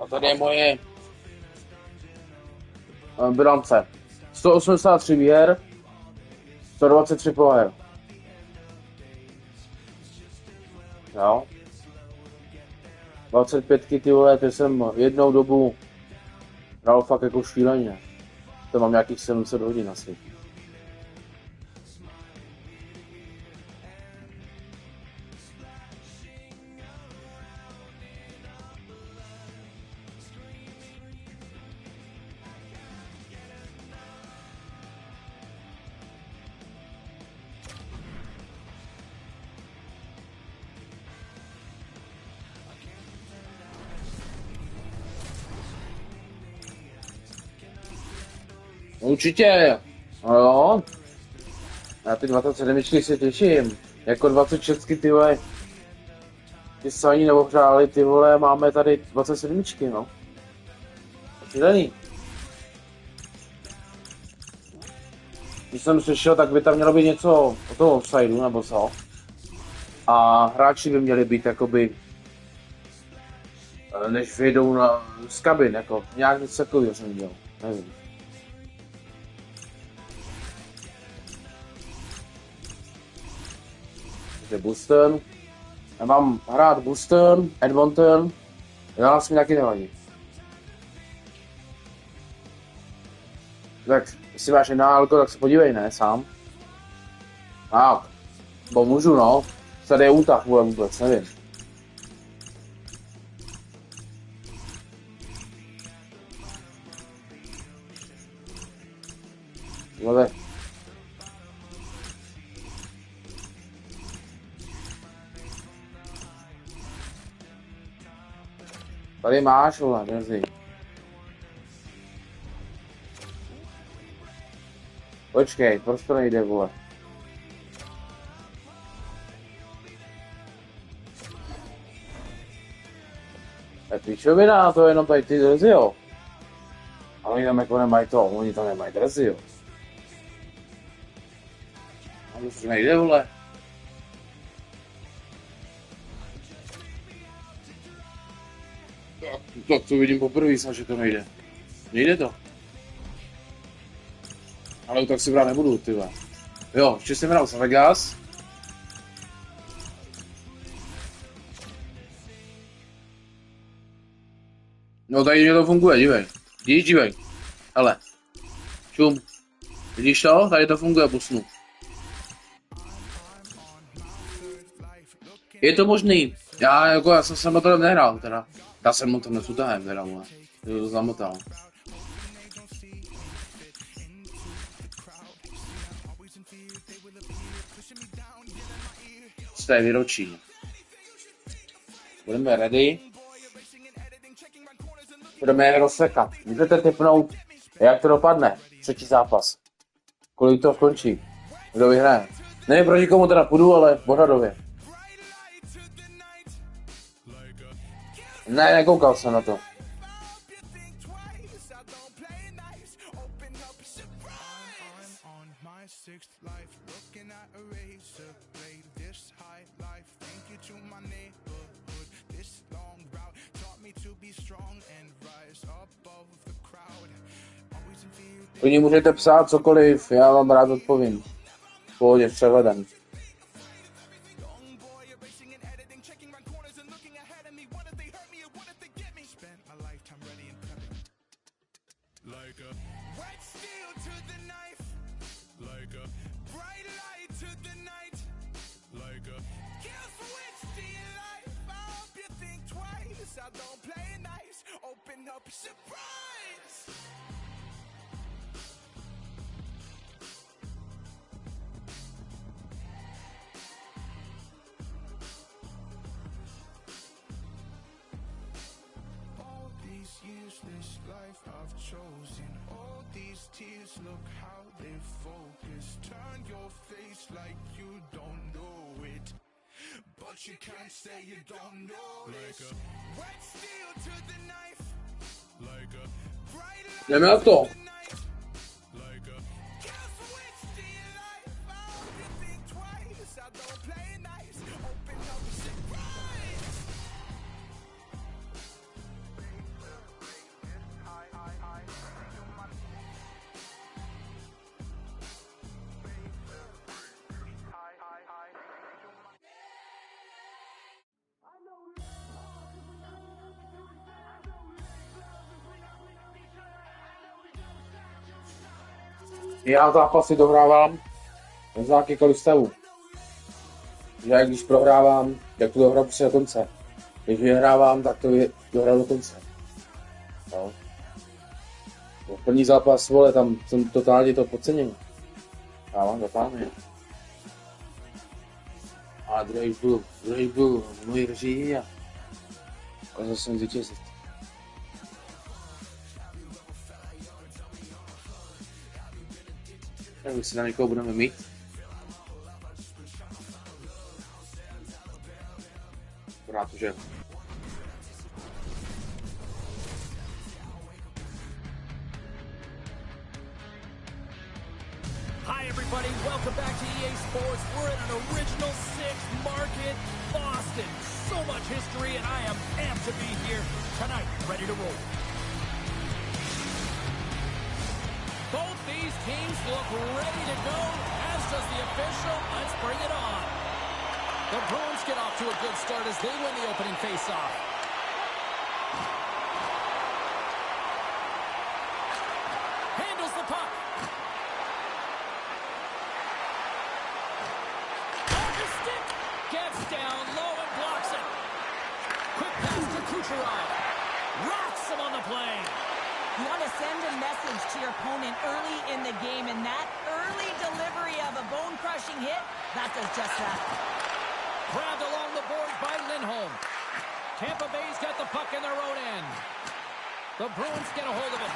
A tady je moje bilance. 183 výher, 123 proher. Jo. 25 ty vole, to jsem jednou dobu hrál fakt jako šíleně. To mám nějakých 700 hodin asi. Určitě, jo. Já ty 27 se těším. Jako 26 ty vole. Ty se ani neohřáli, ty vole, máme tady 27, no. Šílený. Když jsem slyšel, tak by tam mělo být něco o toho offsideu, nebo co. A hráči by měli být jakoby, než vyjdou z kabin, jako nějak něco takového jsem dělal, nevím. Takže Boston. Já mám hrát Boston, Edmonton, nás mi taky nevadí. Tak, jestli máš NHL, tak se podívej, ne, sám. Tak, bo můžu, no. Tady je útah vůbec, nevím. Vole. Tady máš, vole, drži. Počkej, proč to nejde, vole? To je píčovina, to je jenom tady ty drzy, jo. A oni tam jako nemají to, oni tam nemají drzy, jo. A už to nejde, vole. Tak to vidím poprvé, snad, že to nejde. Nejde to. Ale tak si brát nebudu, tyhle. Jo, ještě jsem hrál s Vegas. No tady mě to funguje, dívej. Dívej. Hele. Čum. Vidíš to? Tady to funguje, busnu. Je to možný. Já jsem se motorem nehrál, teda. Já jsem motorem s utahem, teda, ale. To zamotal. To je výročí. Budeme ready. Budeme je rozsekat. Můžete tipnout, jak to dopadne. Třetí zápas. Kolik to skončí. Kdo vyhraje. Nevím, proti komu teda půjdu, ale pořadově. Ne, nekoukal jsem na to. my sixth life, looking at a razor blade. This high life, thank you to my neighborhood. This long route taught me to be strong and rise above the crowd. Always in fear. Oni můžete psát cokoliv, já vám rád odpovím. V pohodě, s přehledem. This life I've chosen, all these tears, look how they focus. Turn your face like you don't know it, but you can't say you don't know it. Wet steel to the knife, like a bright light Jdeme na to. like a kill switch to your life. I hope you think twice, I don't play nice. Open up and surprise. Já zápasy dohrávám za jakýkoliv stavu. Že jak když prohrávám, tak to dohrám prostě do konce. Když vyhrávám, tak to dohrám do konce. No. První zápas, vole, tam jsem totálně to podceněný. Já mám totálně. A druhý byl můj režii a zase jsem zvítězit. Tak si na někoho budeme mít. Rád, že Hi everybody, welcome back to EA Sports. We're in an original 6 market, Boston. So much history and I am amped to be here tonight, ready to roll. Both these teams look ready to go, as does the official. Let's bring it on. The Bruins get off to a good start as they win the opening faceoff. Handles the puck. On the stick. Gets down low and blocks it. Quick pass to Kucherov. Rocks him on the play. You want to send a message to your opponent early in the game, and that early delivery of a bone-crushing hit, that does just that. Grabbed along the boards by Lindholm. Tampa Bay's got the puck in their own end. The Bruins get a hold of it.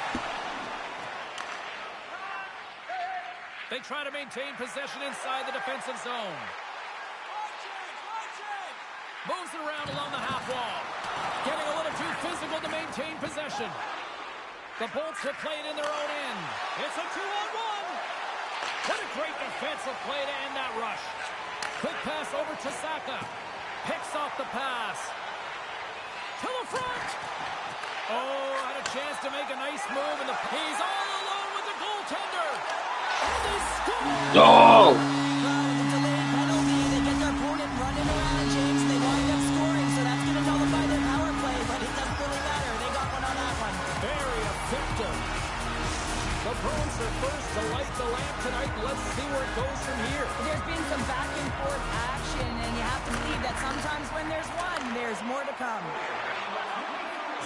They try to maintain possession inside the defensive zone. Moves it around along the half wall. Getting a little too physical to maintain possession. The Bolts have played in their own end. It's a 2-on-1. What a great defensive play to end that rush. Quick pass over to Saka. Picks off the pass. To the front. Oh, had a chance to make a nice move, and he's all alone with the goaltender. And they score! No! With a delayed penalty, they get their opponent running around, James, and they wind up scoring, so that's going to nullify their power play, but it doesn't really matter. They got one on that one. Very effective. The Bruins are first to light the lamp tonight. Let's see where it goes from here. There's been some back and forth action, and you have to believe that sometimes when there's one, there's more to come.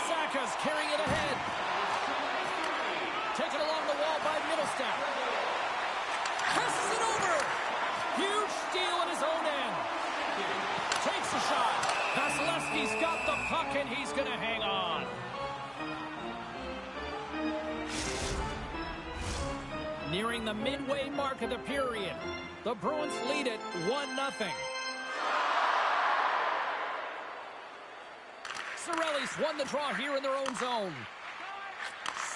Saka's carrying it ahead. Taken along the wall by Middlestat. Passes it over. Huge steal in his own end. Takes a shot. Vasilevsky's got the puck, and he's going to hang on. Nearing the midway mark of the period. The Bruins lead it 1-0. Cirelli's won the draw here in their own zone.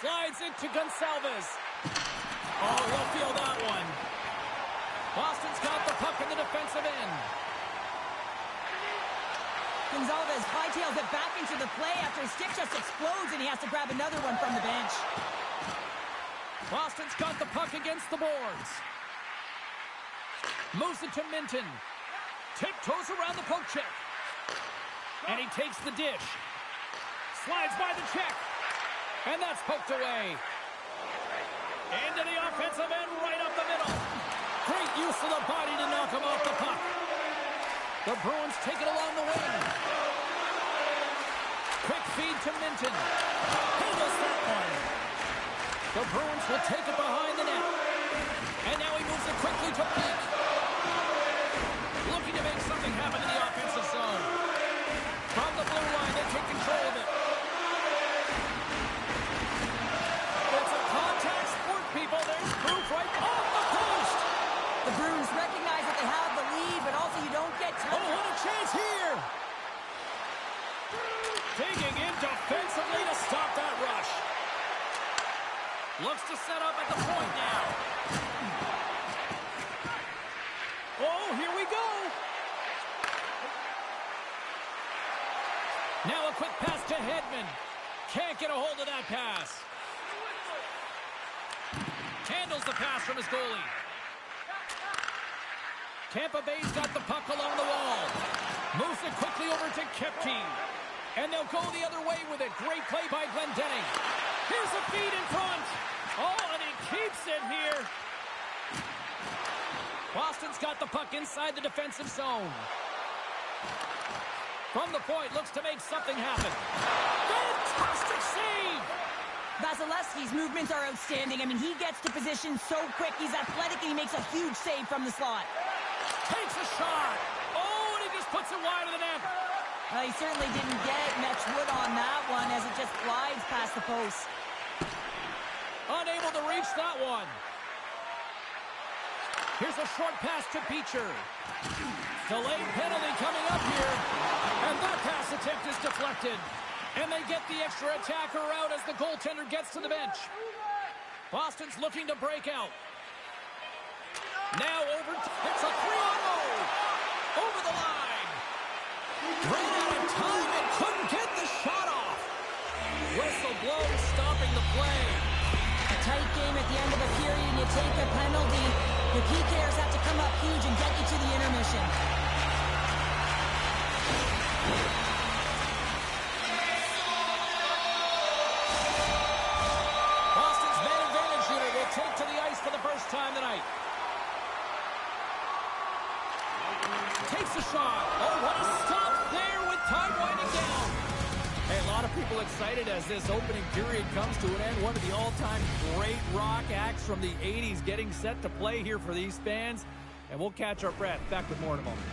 Slides into Gonçalves. Oh, he'll feel that one. Boston's got the puck in the defensive end. Gonzalez hightails it back into the play after his stick just explodes and he has to grab another one from the bench. Boston's got the puck against the boards. Moves it to Minton. Tiptoes around the poke check. And he takes the dish. Slides by the check. And that's poked away. Into the offensive end, right up the middle. Great use of the body to knock him off the puck. The Bruins take it along the wing. Quick feed to Minton. Handles that one. The Bruins will take it behind the net. And now he moves it quickly to Peak. Looking to make something happen in the offensive zone. From the blue line, they take control of it. It's a contact sport, people. There's proof right off the post. The Bruins recognize that they have the lead, but also you don't get time. Oh, what a chance here. Digging in defensively to stop that rush. Looks to set up at the point now. Oh, here we go. Now a quick pass to Hedman. Can't get a hold of that pass. Handles the pass from his goalie. Tampa Bay's got the puck along the wall. Moves it quickly over to Kepke. And they'll go the other way with it. Great play by Glendening. Here's a feed in front. Oh, and he keeps it here. Boston's got the puck inside the defensive zone. From the point, looks to make something happen. Fantastic save! Vasilevsky's movements are outstanding. I mean, he gets to position so quick. He's athletic, and he makes a huge save from the slot. Takes a shot. Oh, and he just puts it wide of the net. He certainly didn't get much wood on that one as it just glides past the post. Unable to reach that one. Here's a short pass to Beecher. Delayed penalty coming up here. And that pass attempt is deflected. And they get the extra attacker out as the goaltender gets to the bench. Boston's looking to break out. Now over. It's a 3-on-0. Over the line. Ran out of time and couldn't get the shot off. Whistle blows, stopping the play. A tight game at the end of the period and you take a penalty. The PKers have to come up huge and get you to the intermission. Boston's man advantage unit will take to the ice for the first time tonight. Takes a shot. Oh, what a stop there with time winding down. Hey, a lot of people excited as this opening period comes to an end. One of the all-time great rock acts from the 80s getting set to play here for these fans. And we'll catch our breath. Back with more in a moment.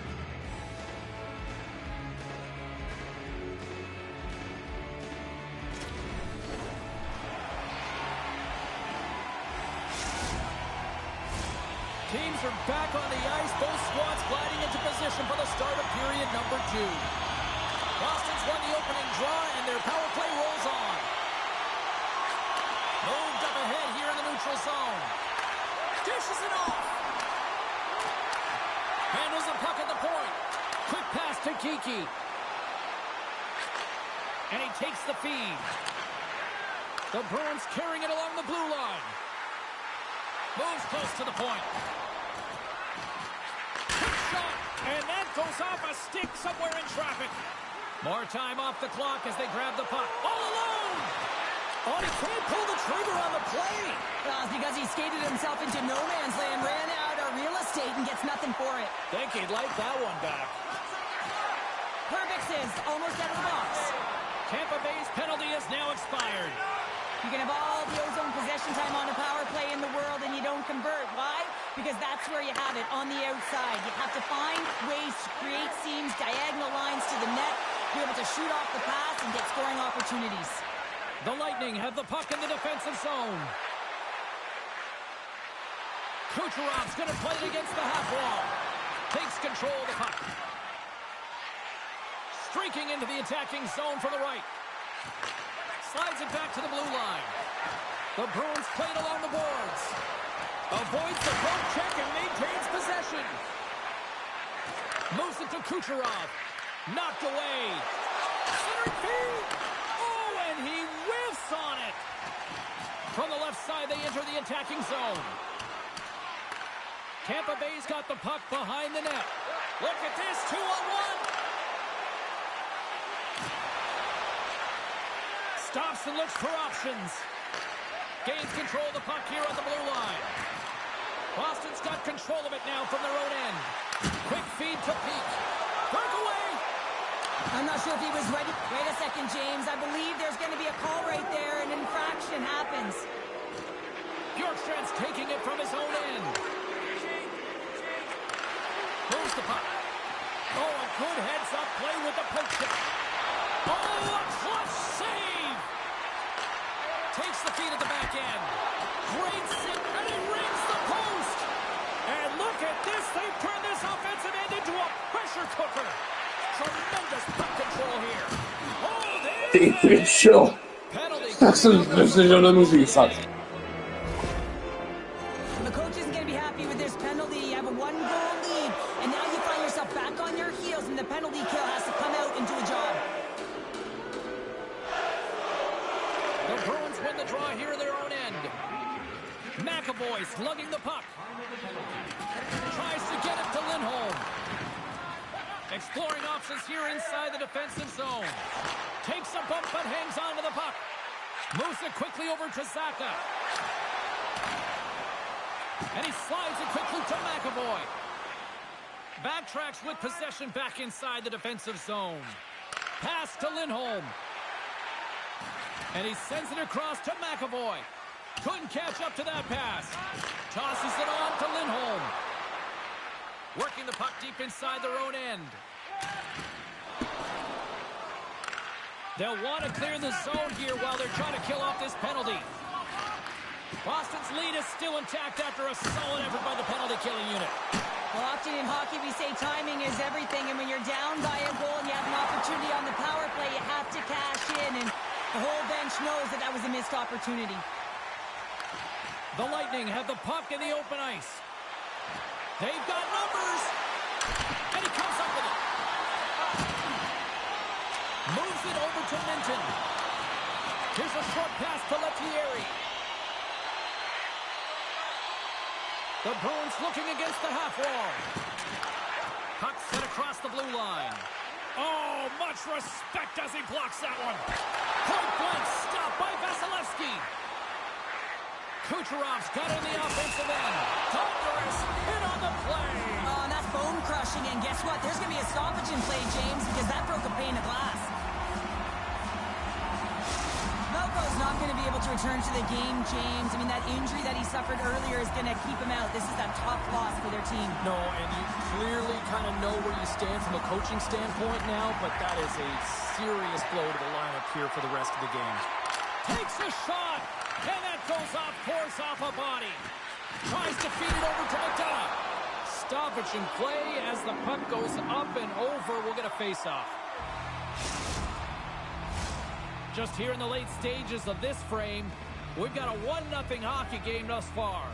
Teams are back on the ice. Both squads gliding into position for the start of period number 2. Boston's won the opening draw, and their power play rolls on. Moved up ahead here in the neutral zone. Dishes it off. Handles the puck at the point. Quick pass to Kiki. And he takes the feed. The Bruins carrying it along the blue line. Moves close to the point. Quick shot. And that goes off a stick somewhere in traffic. More time off the clock as they grab the puck. All alone! Oh, he can't pull the trigger on the play. Well, it's because he skated himself into no man's land, ran out of real estate, and gets nothing for it. Think he'd like that one back. Herbix is almost out of the box. Tampa Bay's penalty is now expired. You can have all the ozone possession time on a power play in the world, and you don't convert. Why? Because that's where you have it, on the outside. You have to find ways to create seams, diagonal lines to the net, be able to shoot off the pass and get scoring opportunities. The Lightning have the puck in the defensive zone. Kucherov's going to play it against the half wall. Takes control of the puck. Streaking into the attacking zone from the right. Slides it back to the blue line. The Bruins play it along the boards. Avoids the poke check and maintains possession. Moves it to Kucherov. Knocked away. Centering feed. Oh, and he whiffs on it. From the left side, they enter the attacking zone. Tampa Bay's got the puck behind the net. Look at this, 2-on-1. Stops and looks for options. Gains control of the puck here on the blue line. Boston's got control of it now from their own end. Quick feed to Peak. Breakaway. I'm not sure if he was ready. Wait a second, James. I believe there's going to be a call right there. An infraction happens. Bjorkstrand's taking it from his own end. Moves the puck. Oh, a good heads-up play with the poke check. Oh, a clutch save! Takes the feed at the back end. Great sit, and he rings the post! And look at this, they've turned this offensive end into a pressure cooker. Tremendous puck control here. Oh, Ty pičo. penalty. Tak jsem že nemůžu jistat. The coach isn't going to be happy with this penalty. You have a one-goal lead, and now you find yourself back on your heels, and the penalty kill has to come out and do a job. The Bruins win the draw here in their own end. McAvoy slugging the puck. Tries to get it to Lindholm. Exploring options here inside the defensive zone. Takes a bump but hangs on to the puck. Moves it quickly over to Zaka. And he slides it quickly to McAvoy. Backtracks with possession back inside the defensive zone. Pass to Lindholm. And he sends it across to McAvoy. Couldn't catch up to that pass. Tosses it on to Lindholm. Working the puck deep inside their own end. They'll want to clear the zone here while they're trying to kill off this penalty. Boston's lead is still intact after a solid effort by the penalty-killing unit. Well, often in hockey, we say timing is everything, and when you're down by a goal and you have an opportunity on the power play, you have to cash in, and the whole bench knows that that was a missed opportunity. The Lightning have the puck in the open ice. They've got numbers, and he comes up with it. Moves it over to Minton. Here's a short pass to Lettieri. The Bruins looking against the half wall. Puck set across the blue line. Oh, much respect as he blocks that one. Point blank stop by Vasilevsky. Kucherov's got in the offensive end. Thunderous hit on the play. Oh, and that's bone crushing, and guess what? There's going to be a stoppage in play, James, because that broke a pane of glass. Melko's not going to be able to return to the game, James. I mean, that injury that he suffered earlier is going to keep him out. This is a tough loss for their team. No, and you clearly kind of know where you stand from a coaching standpoint now, but that is a serious blow to the lineup here for the rest of the game. Takes a shot, and that goes off course off a body. Tries to feed it over to McDonough. Stoppage in play as the puck goes up and over. We'll get a face-off. Just here in the late stages of this frame, we've got a 1-0 hockey game thus far.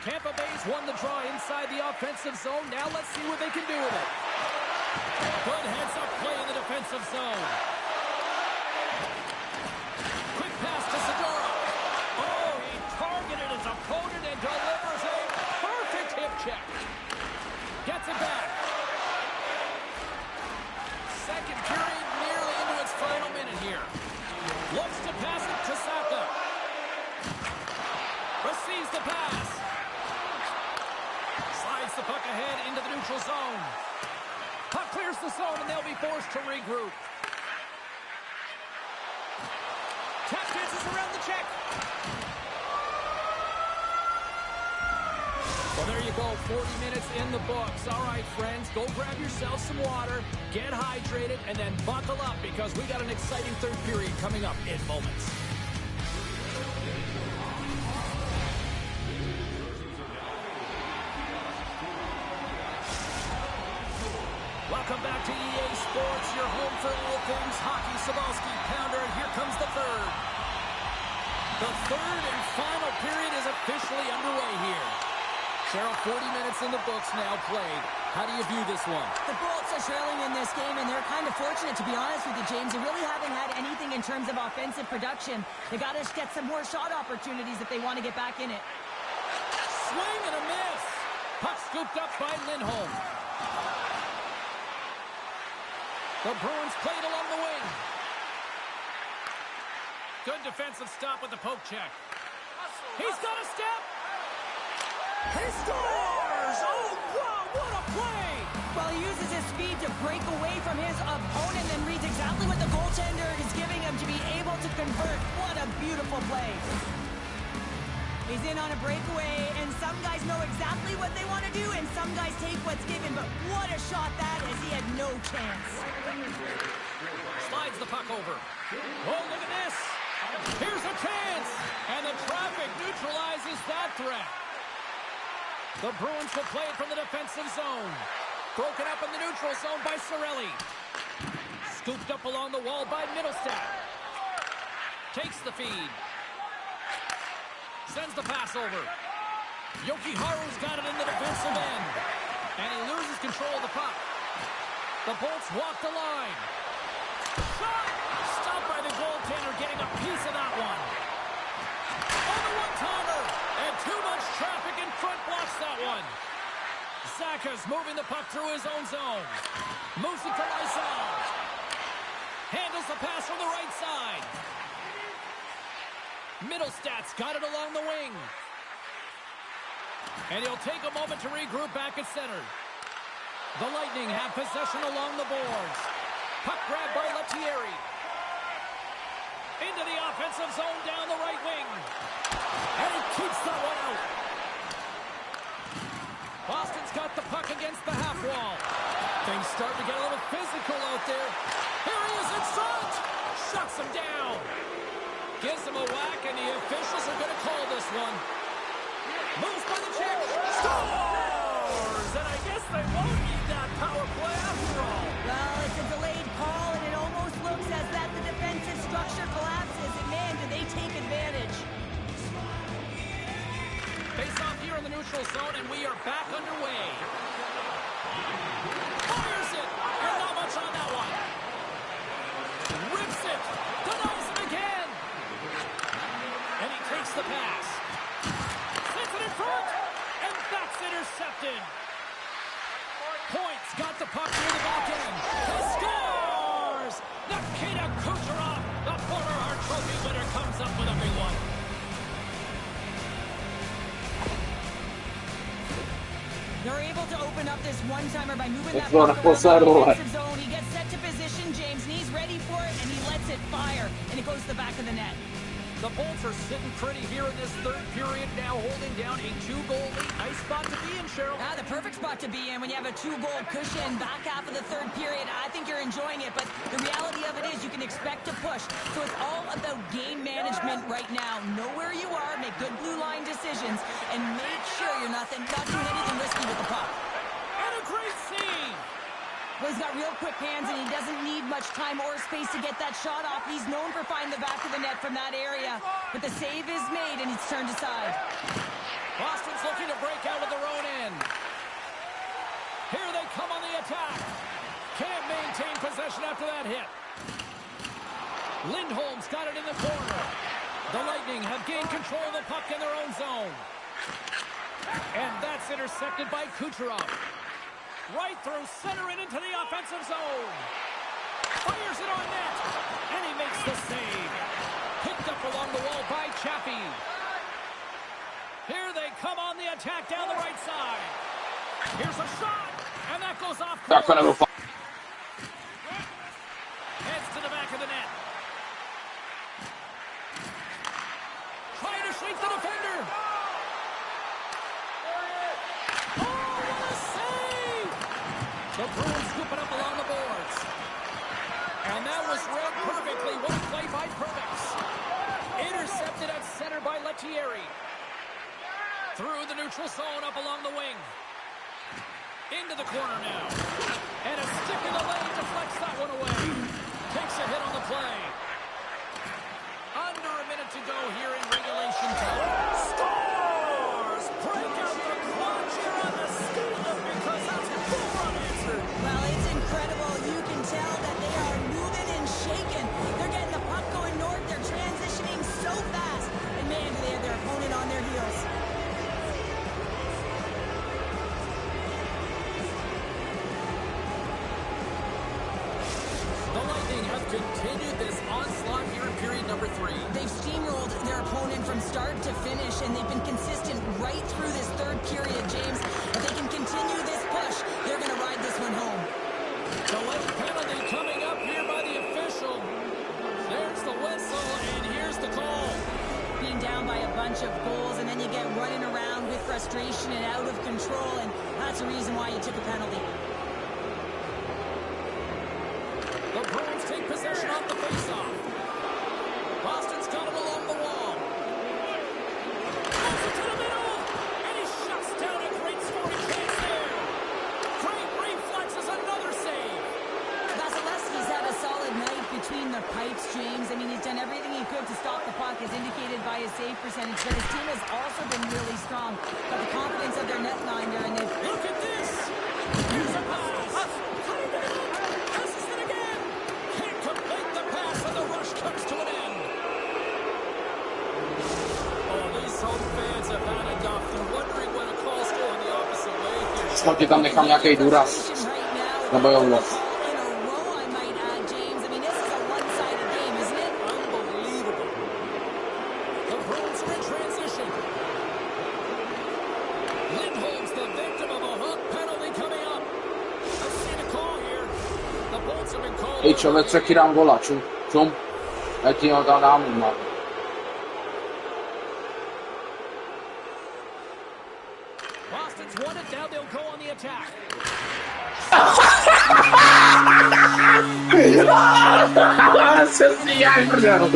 Tampa Bay's won the draw inside the offensive zone. Now let's see what they can do with it. Good heads-up play in the defensive zone. Quick pass to Zadorov. Oh, he targeted his opponent and delivers a perfect hip check. Gets it back. Second period nearly into its final minute here. Looks to pass it to Saka. Receives the pass. Slides the puck ahead into the neutral zone. Puck clears the zone and they'll be forced to regroup. Tap dances around the check. Well, there you go. 40 minutes in the books. All right, friends, go grab yourself some water, get hydrated, and then buckle up because we got an exciting third period coming up in moments. Welcome back to EA Sports, your home for all things hockey. Sabalski, Pounder, and here comes the third. The third and final period is officially underway here. Cheryl, 40 minutes in the books now played. How do you view this one? The Bolts are trailing in this game, and they're kind of fortunate, to be honest with you, James. They really haven't had anything in terms of offensive production. They got to get some more shot opportunities if they want to get back in it. Swing and a miss. Puck scooped up by Lindholm. The Bruins played along the wing. Good defensive stop with the poke check. He's got a step. He scores! Oh, wow, what a play! Well, he uses his speed to break away from his opponent and reads exactly what the goaltender is giving him to be able to convert. What a beautiful play. He's in on a breakaway, and some guys know exactly what they want to do, and some guys take what's given, but what a shot that is. He had no chance. Slides the puck over. Oh, look at this. Here's a chance, and the traffic neutralizes that threat. The Bruins will play it from the defensive zone. Broken up in the neutral zone by Cirelli. Scooped up along the wall by Middlestat. Takes the feed. Sends the pass over. Jokiharu's got it in the defensive end. And he loses control of the puck. The Bolts walk the line. Shot! Stopped by the goaltender, getting a piece of that one. On the one-timer! And too much traffic in front blocks that one. Saka's moving the puck through his own zone. Moves it to Lysell. Handles the pass from the right side. Middlestat's got it along the wing. And he'll take a moment to regroup back at center. The Lightning have possession along the boards. Puck grab by Lettieri. Into the offensive zone down the right wing. And he keeps that one out. Boston's got the puck against the half wall. Things start to get a little physical out there. Here he is in front. Shuts him down. Gives him a whack, and the officials are going to call this one. Moves by the Czech. Scores! And I guess they won't need that power play after all. Well, it's a delayed call, and it almost looks as that the defensive structure collapses. And man, do they take advantage. Face off here in the neutral zone, and we are back underway. Fires it, and not much on that one. Rips it, denies it again. And he takes the pass. Sends it in front, and that's intercepted. Points got the puck near the back end. He scores! Nikita Kucherov, the former Hart Trophy winner, comes up with a big one. They're able to open up this one-timer by moving that It's puck gonna around the roll. defensive zone. He gets set to position, James, and he's ready for it, and he lets it fire, and it goes to the back of the net. The Bolts are sitting pretty here in this third period, now holding down a 2-goal lead. Nice spot to be in, Cheryl. The perfect spot to be in when you have a 2-goal cushion back half of the third period. I think you're enjoying it, but the reality of it is you can expect to push. So it's all about game management right now. Know where you are, make good blue line decisions, and make sure you're not doing anything risky with the puck. And a great save. Well, he's got real quick hands, and he doesn't need much time or space to get that shot off. He's known for finding the back of the net from that area. But the save is made, and he's turned aside. Boston's looking to break out of their own end. Here they come on the attack. Can't maintain possession after that hit. Lindholm's got it in the corner. The Lightning have gained control of the puck in their own zone. And that's intercepted by Kucherov. Right through center and into the offensive zone. Fires it on net. And he makes the save. Picked up along the wall by Chappie. Here they come on the attack down the right side. Here's a shot. And that goes off course. Heads to the back of the net. Trying to shake the defender. The Bruins scoop it up along the boards. And that was read perfectly. What a play by Perbix. Intercepted at center by Lettieri. Through the neutral zone up along the wing. Into the corner now. And a stick in the lane deflects that one away. Takes a hit on the play. Under a minute to go here in three. They've steamrolled their opponent from start to finish, and they've been consistent right through this third period, James. If they can continue this push, they're going to ride this one home. The late penalty coming up here by the official. There's the whistle, and here's the call. Being down by a bunch of goals, and then you get running around with frustration and out of control, and that's the reason why you took a penalty. The Bruins take possession off the faceoff. Boston's got him along the wall. Goes to the middle, and he shuts down a great scoring chance there. Great reflexes, another save. Vasilevsky's had a solid night between the pipes, James. I mean, he's done everything he could to stop the puck, as indicated by his save percentage, but his team has also been really strong. Got the confidence of their netminder, and they've... Look at this. Here's a pass. Cutting it out. Passes it again. Can't complete the pass, and the rush comes to an end. Oh, these home fans have had enough. They're wondering when a call's going the opposite way here. Snad je tam nechám nějaký důraz na bojovost. In a row, I might add, James. I mean, this is a one-sided game, isn't it? Unbelievable. The Bruins are in transition. Lindholm's the victim of a hook penalty coming up. I've seen a call here. The Bolts have been called. Hej, čo, ve třech ti dám gola, čum. Já ti ho tam dám, no. Boston's won it, now they'll go on the attack. Se stíháš, prdel.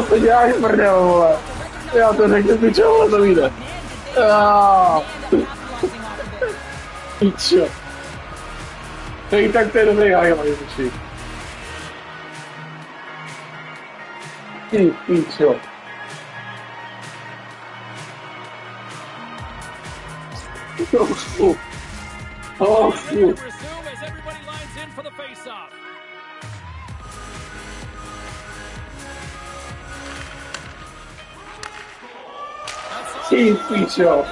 Se děláš prdel, vole. Já to řeknu, ty čo, to vyjde. Pičo. Tak to je dobrý hájem, ale piči. Ty pičo. Oh, Ready to resume as everybody lines in for the face-off. ty pičo.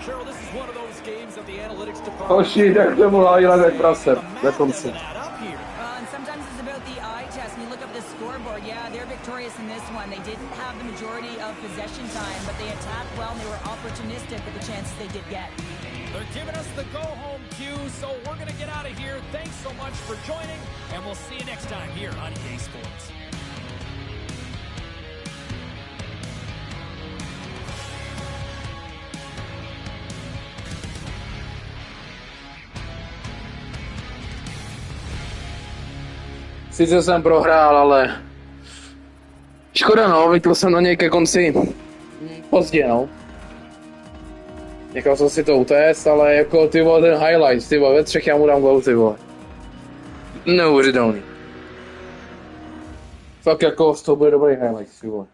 Cheryl, this is one of those games that the analytics department. Hoši, tak to mohla dělat jak prase. Na konci. And sometimes it's about the eye test. When you look up the scoreboard, yeah, they're victorious in this one. They didn't have the majority of possession time, but they attacked well and they were opportunistic with the chances they did get. They're giving us the go-home cue, so we're going to get out of here. Thanks so much for joining, and we'll see you next time here on EA Sports. Sice jsem prohrál, ale škoda no, vytl jsem na něj ke konci pozdě no. Nechal jsem si to utéct, ale jako ty vole ten highlights, ty vole, ve třech já mu dám gol, ty vole. Neuvěřitelný. Fakt jako z toho bude dobrý highlights, ty vole.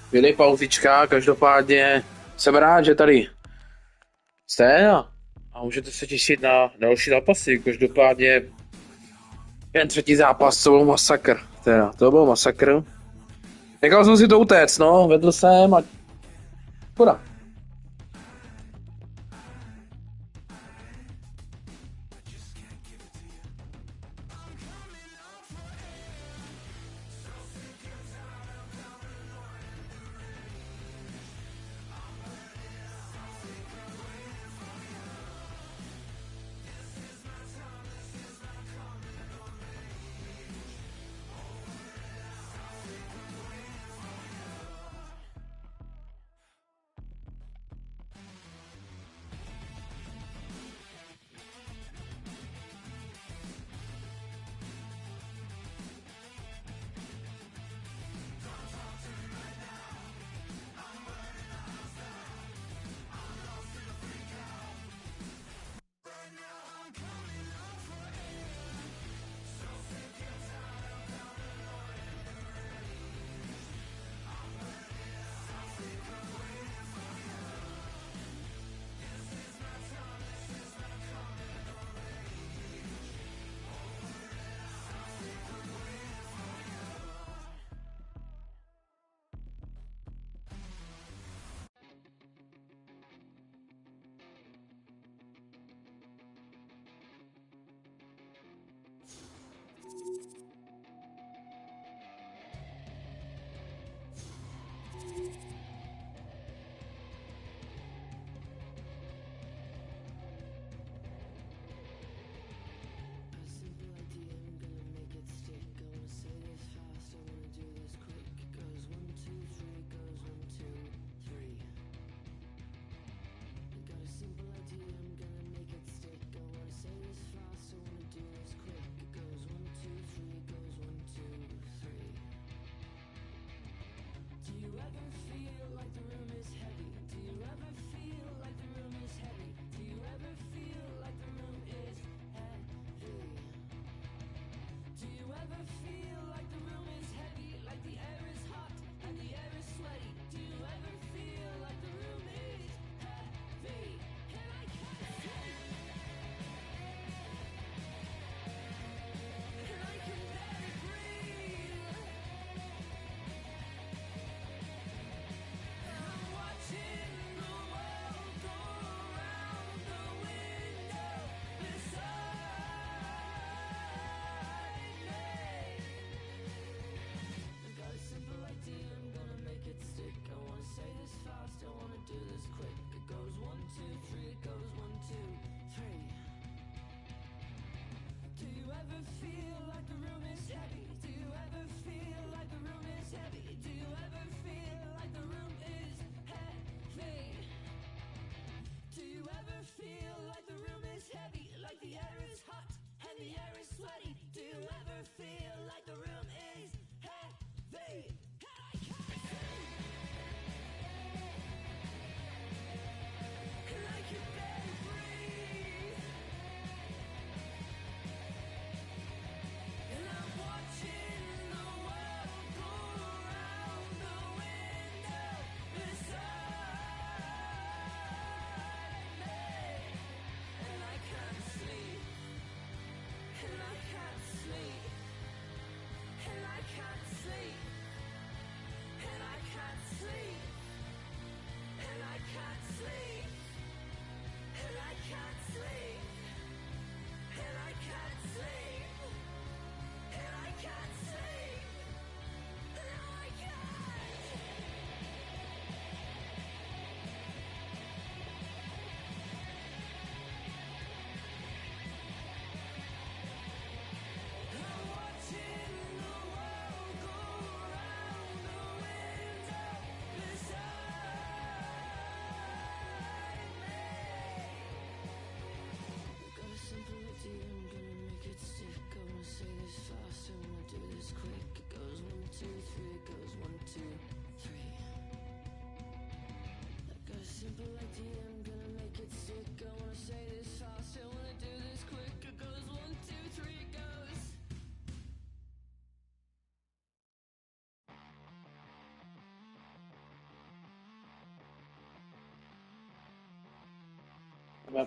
Chvíli pauzička, každopádně jsem rád, že tady jste a můžete se těšit na další zápasy. Každopádně ten třetí zápas, to byl masakr. Teda, to byl masakr. Nechal jsem si to utéct, no, vedl jsem a škoda.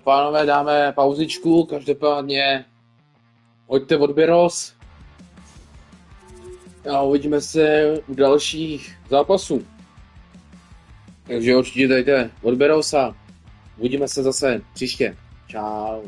Pánové, dáme pauzičku, každopádně hoďte odběros a uvidíme se u dalších zápasů. Takže určitě dejte odběros a uvidíme se zase příště. Čau.